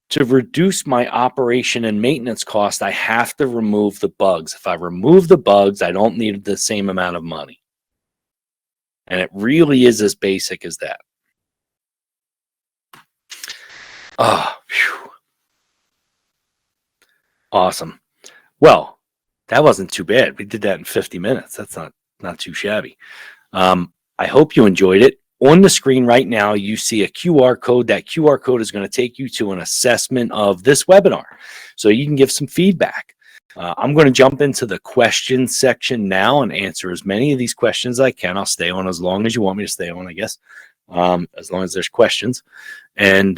To reduce my operation and maintenance cost, I have to remove the bugs. If I remove the bugs, I don't need the same amount of money. And it really is as basic as that. Oh, phew. Awesome. Well, that wasn't too bad. We did that in 50 minutes. That's not too shabby. I hope you enjoyed it. On the screen right now, you see a QR code. That QR code is going to take you to an assessment of this webinar, so you can give some feedback. I'm going to jump into the questions section now and answer as many of these questions as I can. I'll stay on as long as you want me to stay on, I guess, as long as there's questions. And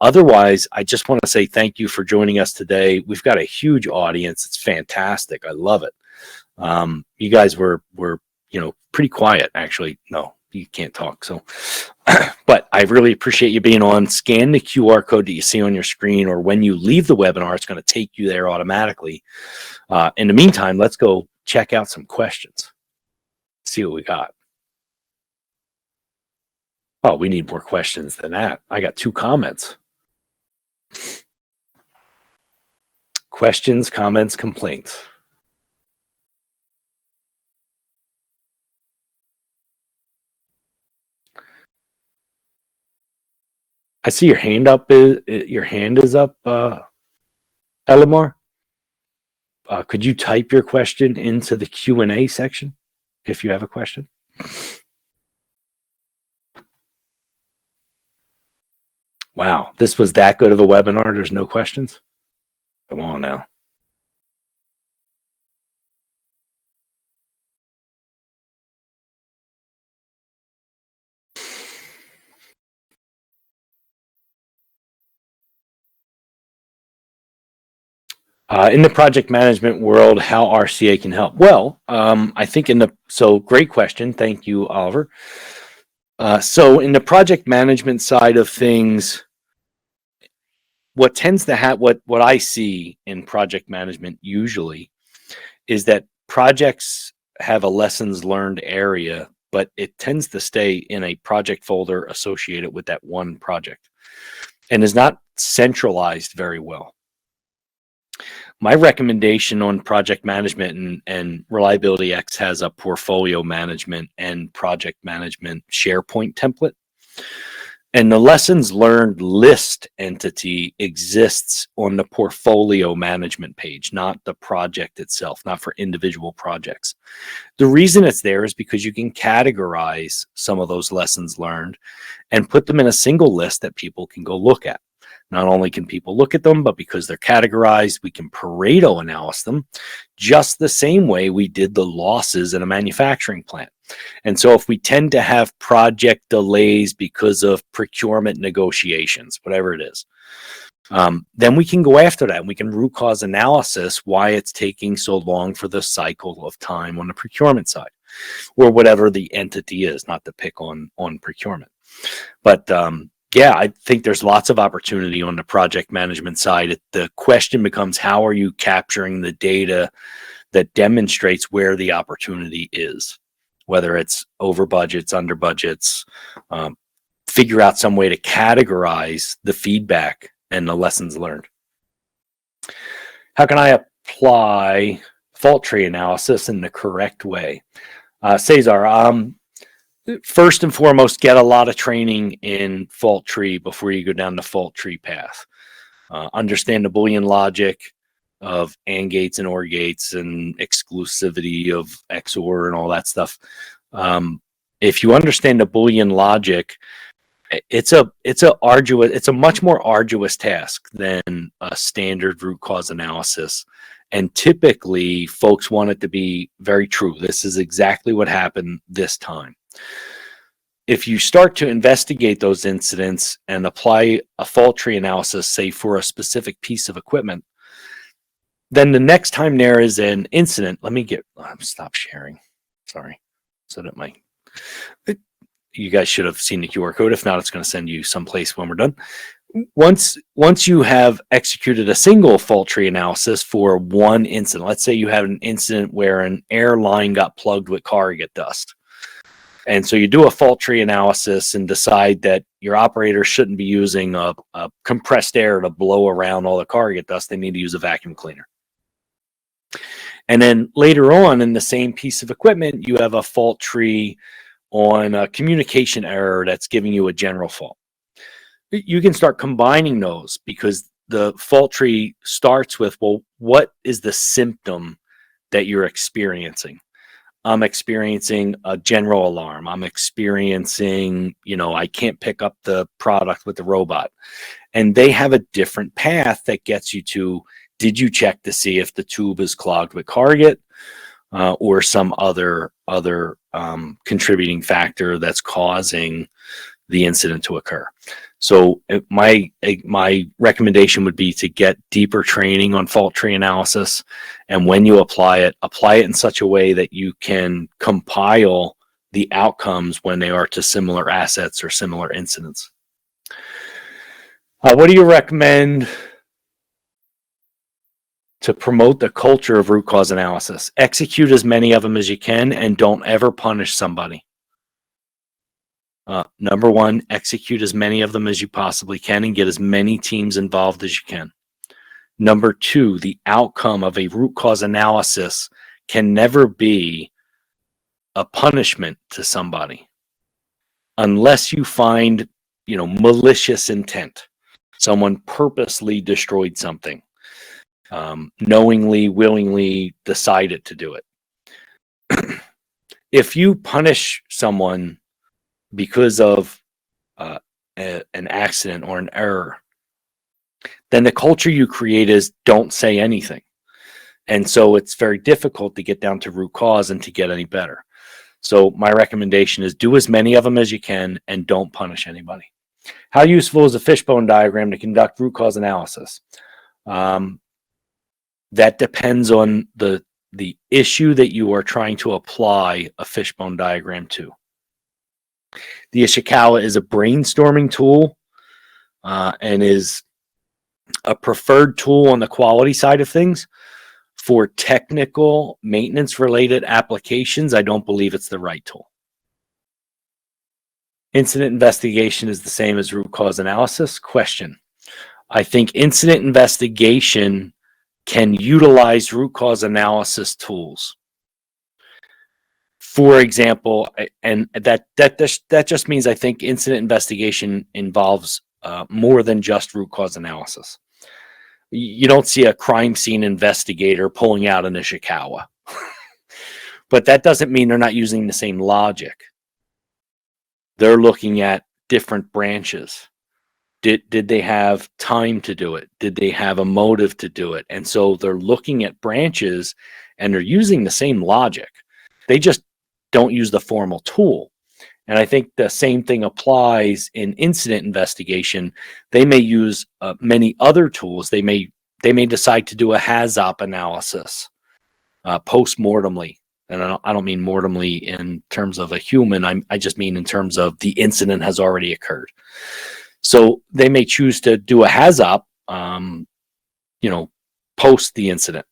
otherwise, I just want to say thank you for joining us today. We've got a huge audience. It's fantastic. I love it. You guys were pretty quiet, actually. No, you can't talk. So, but I really appreciate you being on. Scan the QR code that you see on your screen, or when you leave the webinar, it's going to take you there automatically. In the meantime, let's go check out some questions. See what we got. Oh, we need more questions than that. I got 2 comments. Questions, comments, complaints. I see your hand up. Your hand is up, Elamar. Could you type your question into the Q&A section if you have a question? Wow, this was that good of a webinar. There's no questions? Come on now. In the project management world, how RCA can help? Well, I think great question. Thank you, Oliver. So in the project management side of things, what tends to happen, what I see in project management usually is that projects have a lessons learned area, but it tends to stay in a project folder associated with that one project and is not centralized very well. My recommendation on project management, and Reliability X has a portfolio management and project management SharePoint template. And the lessons learned list entity exists on the portfolio management page, not the project itself, not for individual projects. The reason it's there is because you can categorize some of those lessons learned and put them in a single list that people can go look at. Not only can people look at them, but because they're categorized, we can Pareto analyze them just the same way we did the losses in a manufacturing plant. And so if we tend to have project delays because of procurement negotiations, whatever it is, then we can go after that and we can root cause analysis why it's taking so long for the cycle of time on the procurement side, or whatever the entity is, not to pick on procurement. But yeah, I think there's lots of opportunity on the project management side. The question becomes, how are you capturing the data that demonstrates where the opportunity is, whether it's over budgets, under budgets, figure out some way to categorize the feedback and the lessons learned. How can I apply fault tree analysis in the correct way? Cesar, first and foremost, get a lot of training in fault tree before you go down the fault tree path. Understand the Boolean logic of AND gates and OR gates and exclusivity of XOR and all that stuff. If you understand the Boolean logic, it's a much more arduous task than a standard root cause analysis. And typically, folks want it to be very true. This is exactly what happened this time. If you start to investigate those incidents and apply a fault tree analysis, say for a specific piece of equipment, then the next time there is an incident, stop sharing. Sorry. So that you guys should have seen the QR code. If not, it's going to send you someplace when we're done. Once you have executed a single fault tree analysis for one incident, let's say you had an incident where an air line got plugged with carrier dust. And so you do a fault tree analysis and decide that your operator shouldn't be using a compressed air to blow around all the carget dust. They need to use a vacuum cleaner. And then later on in the same piece of equipment, you have a fault tree on a communication error that's giving you a general fault. You can start combining those because the fault tree starts with, well, what is the symptom that you're experiencing? I'm experiencing a general alarm. I'm experiencing, I can't pick up the product with the robot. And they have a different path that gets you to, did you check to see if the tube is clogged with carget or some other contributing factor that's causing the incident to occur? So my recommendation would be to get deeper training on fault tree analysis. And when you apply it in such a way that you can compile the outcomes when they are to similar assets or similar incidents. What do you recommend to promote the culture of root cause analysis? Execute as many of them as you can and don't ever punish somebody. Number one, execute as many of them as you possibly can and get as many teams involved as you can. Number two, the outcome of a root cause analysis can never be a punishment to somebody unless you find, malicious intent. Someone purposely destroyed something, knowingly, willingly decided to do it. If you punish someone because of an accident or an error, then the culture you create is don't say anything. And so it's very difficult to get down to root cause and to get any better. So my recommendation is do as many of them as you can and don't punish anybody. How useful is a fishbone diagram to conduct root cause analysis? That depends on the issue that you are trying to apply a fishbone diagram to. The Ishikawa is a brainstorming tool and is a preferred tool on the quality side of things. For technical maintenance related applications, I don't believe it's the right tool. Incident investigation is the same as root cause analysis? Question. I think incident investigation can utilize root cause analysis tools. For example, and that just means I think incident investigation involves more than just root cause analysis. You don't see a crime scene investigator pulling out an Ishikawa, but that doesn't mean they're not using the same logic. They're looking at different branches. Did they have time to do it? Did they have a motive to do it? And so they're looking at branches and they're using the same logic. They just don't use the formal tool. And I think the same thing applies in incident investigation. They may use many other tools. They may decide to do a HAZOP analysis post-mortemly. And I don't mean mortemly in terms of a human. I just mean in terms of the incident has already occurred. So they may choose to do a HAZOP, post the incident.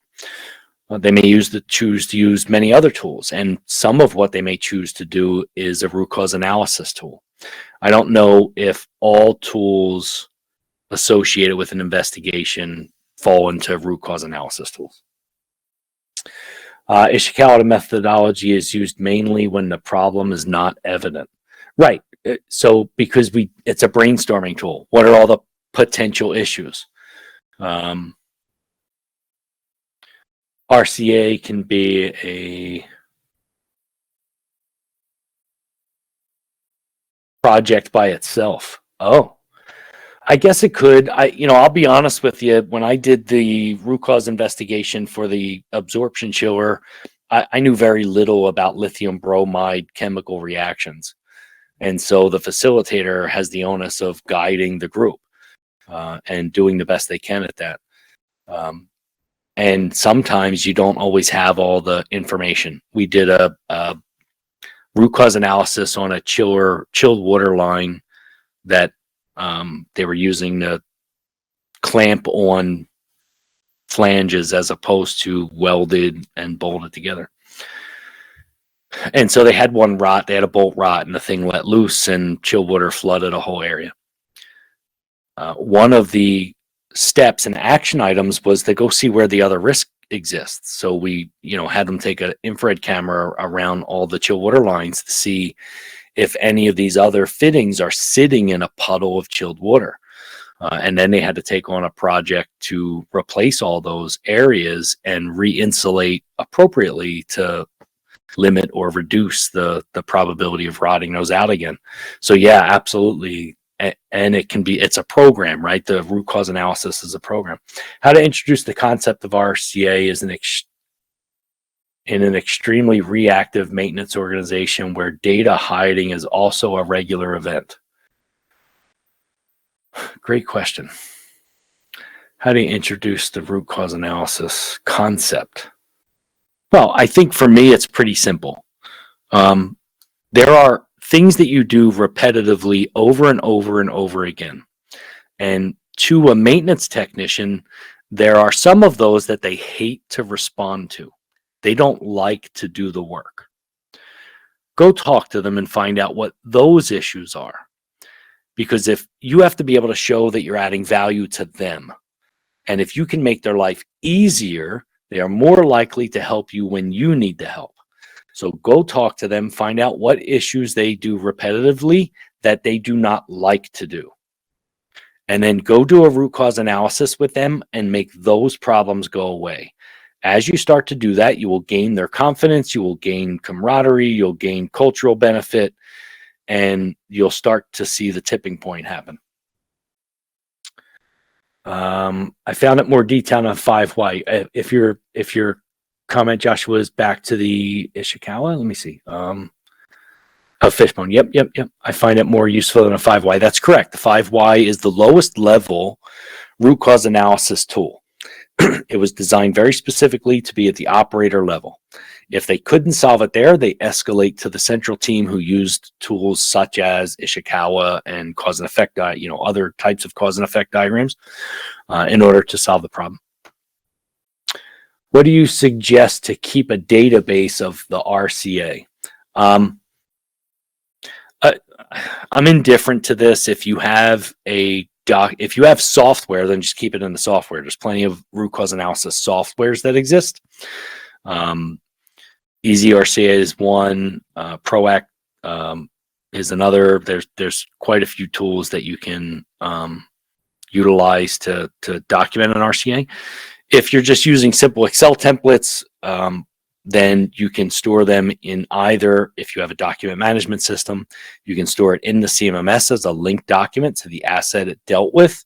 They may choose to use many other tools, and some of what they may choose to do is a root cause analysis tool. I don't know if all tools associated with an investigation fall into root cause analysis tools. Ishikawa methodology is used mainly when the problem is not evident. Right. So because it's a brainstorming tool. What are all the potential issues? RCA can be a project by itself. Oh, I guess it could. I'll be honest with you. When I did the root cause investigation for the absorption chiller, I knew very little about lithium bromide chemical reactions. And so the facilitator has the onus of guiding the group and doing the best they can at that. And sometimes you don't always have all the information. We did a root cause analysis on a chilled water line that they were using to clamp on flanges as opposed to welded and bolted together. And so they had one rot, they had a bolt rot, and the thing let loose, and chilled water flooded a whole area. One of the steps and action items was to go see where the other risk exists. So we, had them take an infrared camera around all the chilled water lines to see if any of these other fittings are sitting in a puddle of chilled water. And then they had to take on a project to replace all those areas and re-insulate appropriately to limit or reduce the probability of rotting those out again. So yeah, absolutely. And it's a program, right? The root cause analysis is a program. How to introduce the concept of RCA is in an extremely reactive maintenance organization where data hiding is also a regular event. Great question. How do you introduce the root cause analysis concept? Well, I think for me, it's pretty simple. There are things that you do repetitively over and over and over again. And to a maintenance technician, there are some of those that they hate to respond to. They don't like to do the work. Go talk to them and find out what those issues are. Because if you have to be able to show that you're adding value to them, and if you can make their life easier, they are more likely to help you when you need the help. So go talk to them, find out what issues they do repetitively that they do not like to do. And then go do a root cause analysis with them and make those problems go away. As you start to do that, you will gain their confidence, you will gain camaraderie, you'll gain cultural benefit, and you'll start to see the tipping point happen. I found it more detailed on 5Y. If your comment, Joshua, is back to the Ishikawa, let me see. Fishbone. Yep. I find it more useful than a 5Y. That's correct. The 5Y is the lowest level root cause analysis tool. It was designed very specifically to be at the operator level. If they couldn't solve it there, they escalate to the central team who used tools such as Ishikawa and cause and effect, other types of cause and effect diagrams in order to solve the problem. What do you suggest to keep a database of the RCA? I'm indifferent to this. If you have if you have software, then just keep it in the software. There's plenty of root cause analysis softwares that exist. Easy RCA is one. Proact is another. There's quite a few tools that you can utilize to document an RCA. If you're just using simple Excel templates, then you can store them in either, if you have a document management system, you can store it in the CMMS as a linked document to the asset it dealt with.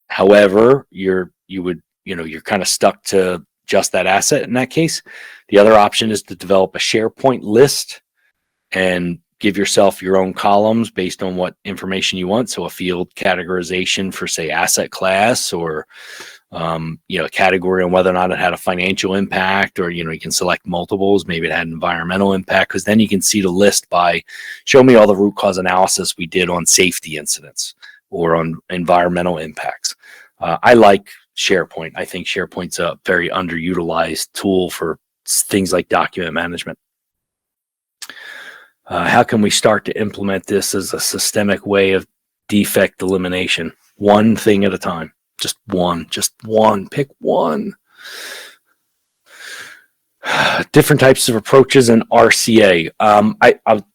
However, you're kind of stuck to just that asset in that case. The other option is to develop a SharePoint list and give yourself your own columns based on what information you want. So a field categorization for, say, asset class, or a category on whether or not it had a financial impact, or you can select multiples. Maybe it had environmental impact, because then you can see the list by show me all the root cause analysis we did on safety incidents or on environmental impacts. I like SharePoint. I think SharePoint's a very underutilized tool for things like document management. How can we start to implement this as a systemic way of defect elimination? One thing at a time. Just one. Pick one. Different types of approaches in RCA.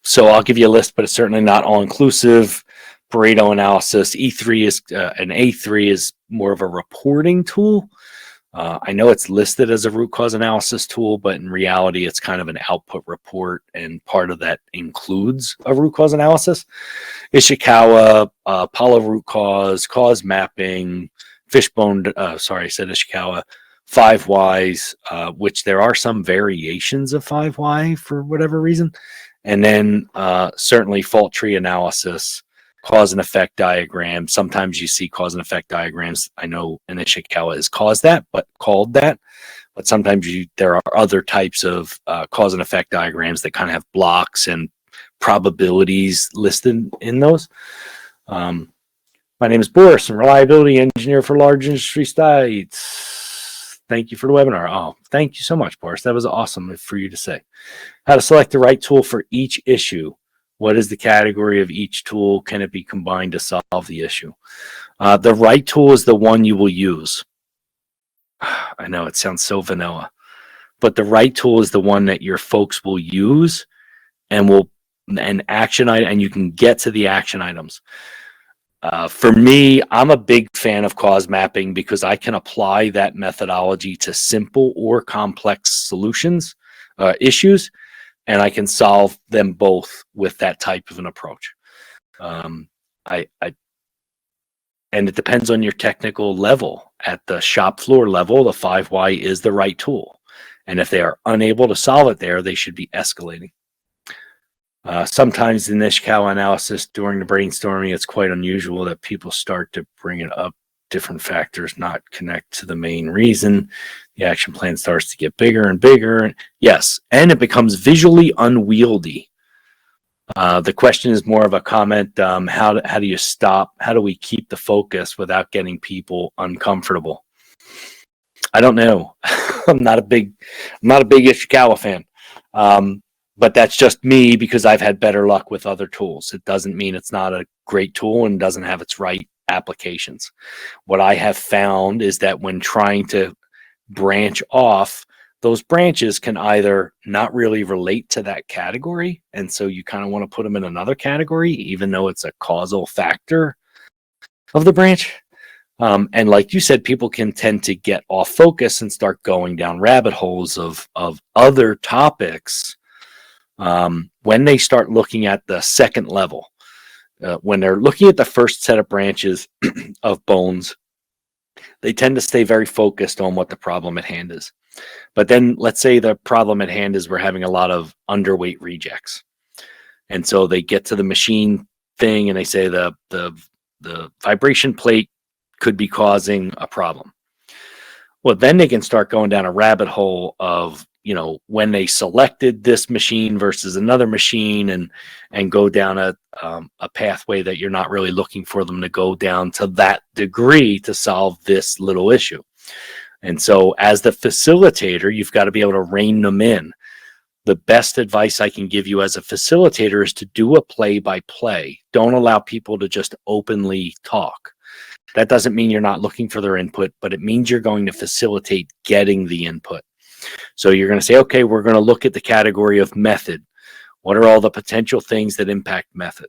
So I'll give you a list, but it's certainly not all inclusive. Pareto analysis. E3 is an A3 is more of a reporting tool. I know it's listed as a root cause analysis tool, but in reality, it's kind of an output report, and part of that includes a root cause analysis. Ishikawa, Apollo root cause mapping, Fishbone. Sorry, I said Ishikawa. 5Ys, which there are some variations of 5Y for whatever reason, and then certainly fault tree analysis. Cause and effect diagram. Sometimes you see cause and effect diagrams. I know an Ishikawa is called that, but sometimes there are other types of cause and effect diagrams that kind of have blocks and probabilities listed in those. My name is Boris. I'm a reliability engineer for large industry sites. Thank you for the webinar. Oh, thank you so much, Boris. That was awesome for you to say. How to select the right tool for each issue. What is the category of each tool? Can it be combined to solve the issue? The right tool is the one you will use. I know it sounds so vanilla, but the right tool is the one that your folks will use and action item, and you can get to the action items. For me, I'm a big fan of cause mapping because I can apply that methodology to simple or complex solutions, issues, and I can solve them both with that type of an approach. And it depends on your technical level. At the shop floor level, the 5 why is the right tool. And if they are unable to solve it there, they should be escalating. Sometimes in the Ishikawa analysis during the brainstorming, it's quite unusual that people start to bring it up. Different factors not connect to the main reason. The action plan starts to get bigger and bigger. Yes, and it becomes visually unwieldy. The question is more of a comment. How do you stop? How do we keep the focus without getting people uncomfortable? I don't know. I'm not a big Ishikawa fan. But that's just me because I've had better luck with other tools. It doesn't mean it's not a great tool and doesn't have its right applications. What I have found is that when trying to branch off, those branches can either not really relate to that category, and so you kind of want to put them in another category, even though it's a causal factor of the branch. And like you said, people can tend to get off focus and start going down rabbit holes of other topics when they start looking at the second level. When they're looking at the first set of branches of bones, they tend to stay very focused on what the problem at hand is. But then let's say the problem at hand is we're having a lot of underweight rejects. And so they get to the machine thing and they say the vibration plate could be causing a problem. Well, then they can start going down a rabbit hole of, when they selected this machine versus another machine, and go down a pathway that you're not really looking for them to go down to that degree to solve this little issue. And so as the facilitator, you've got to be able to rein them in. The best advice I can give you as a facilitator is to do a play-by-play. Don't allow people to just openly talk. That doesn't mean you're not looking for their input, but it means you're going to facilitate getting the input. So you're going to say, okay, we're going to look at the category of method. What are all the potential things that impact method?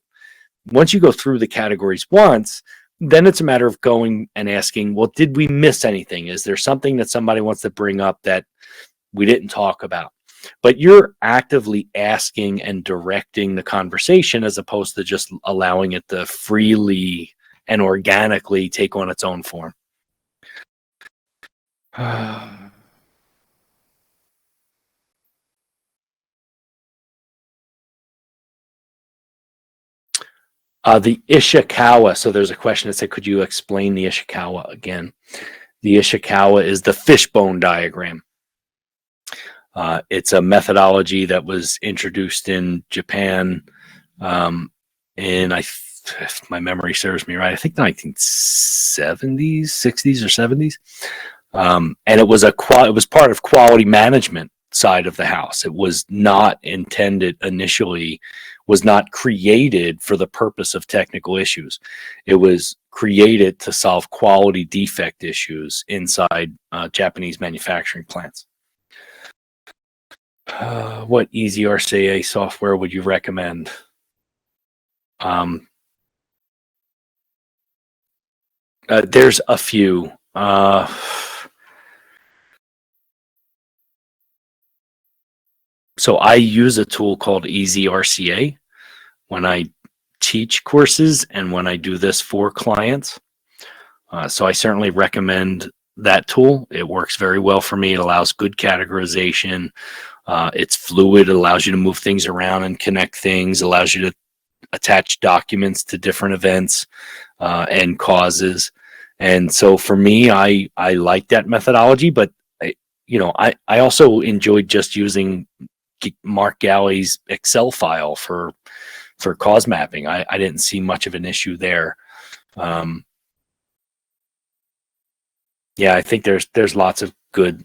Once you go through the categories once, then it's a matter of going and asking, well, did we miss anything? Is there something that somebody wants to bring up that we didn't talk about? But you're actively asking and directing the conversation as opposed to just allowing it to freely and organically take on its own form. The Ishikawa. So there's a question that said, could you explain the Ishikawa again? The Ishikawa is the fishbone diagram. It's a methodology that was introduced in Japan if my memory serves me right, I think the 1970s, 60s or 70s. And it was part of quality management side of the house. It was not intended initially, was not created for the purpose of technical issues. It was created to solve quality defect issues inside Japanese manufacturing plants. What easy RCA software would you recommend? There's a few. So I use a tool called Easy RCA when I teach courses and when I do this for clients. So I certainly recommend that tool. It works very well for me. It allows good categorization. It's fluid. It allows you to move things around and connect things, allows you to attach documents to different events and causes. And so for me, I like that methodology, but I also enjoyed just using Mark Galley's Excel file for cause mapping. I didn't see much of an issue there. Yeah, I think there's lots of good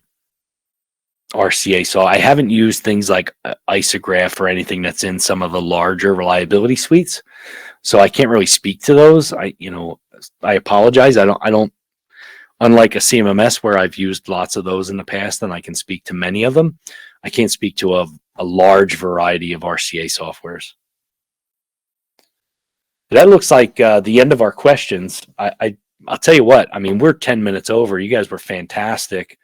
RCA. So I haven't used things like isograph or anything that's in some of the larger reliability suites. So I can't really speak to those. I apologize. I don't, unlike a CMMS where I've used lots of those in the past and I can speak to many of them. I can't speak to a large variety of RCA softwares. That looks like the end of our questions. I'll tell you what, I mean, we're 10 minutes over. You guys were fantastic.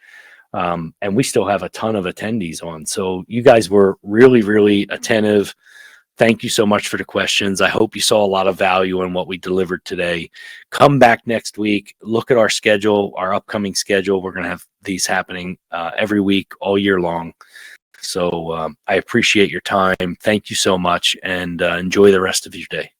And we still have a ton of attendees on. So you guys were really, really attentive. Thank you so much for the questions. I hope you saw a lot of value in what we delivered today. Come back next week. Look at our schedule, our upcoming schedule. We're going to have these happening every week, all year long. So I appreciate your time. Thank you so much, and enjoy the rest of your day.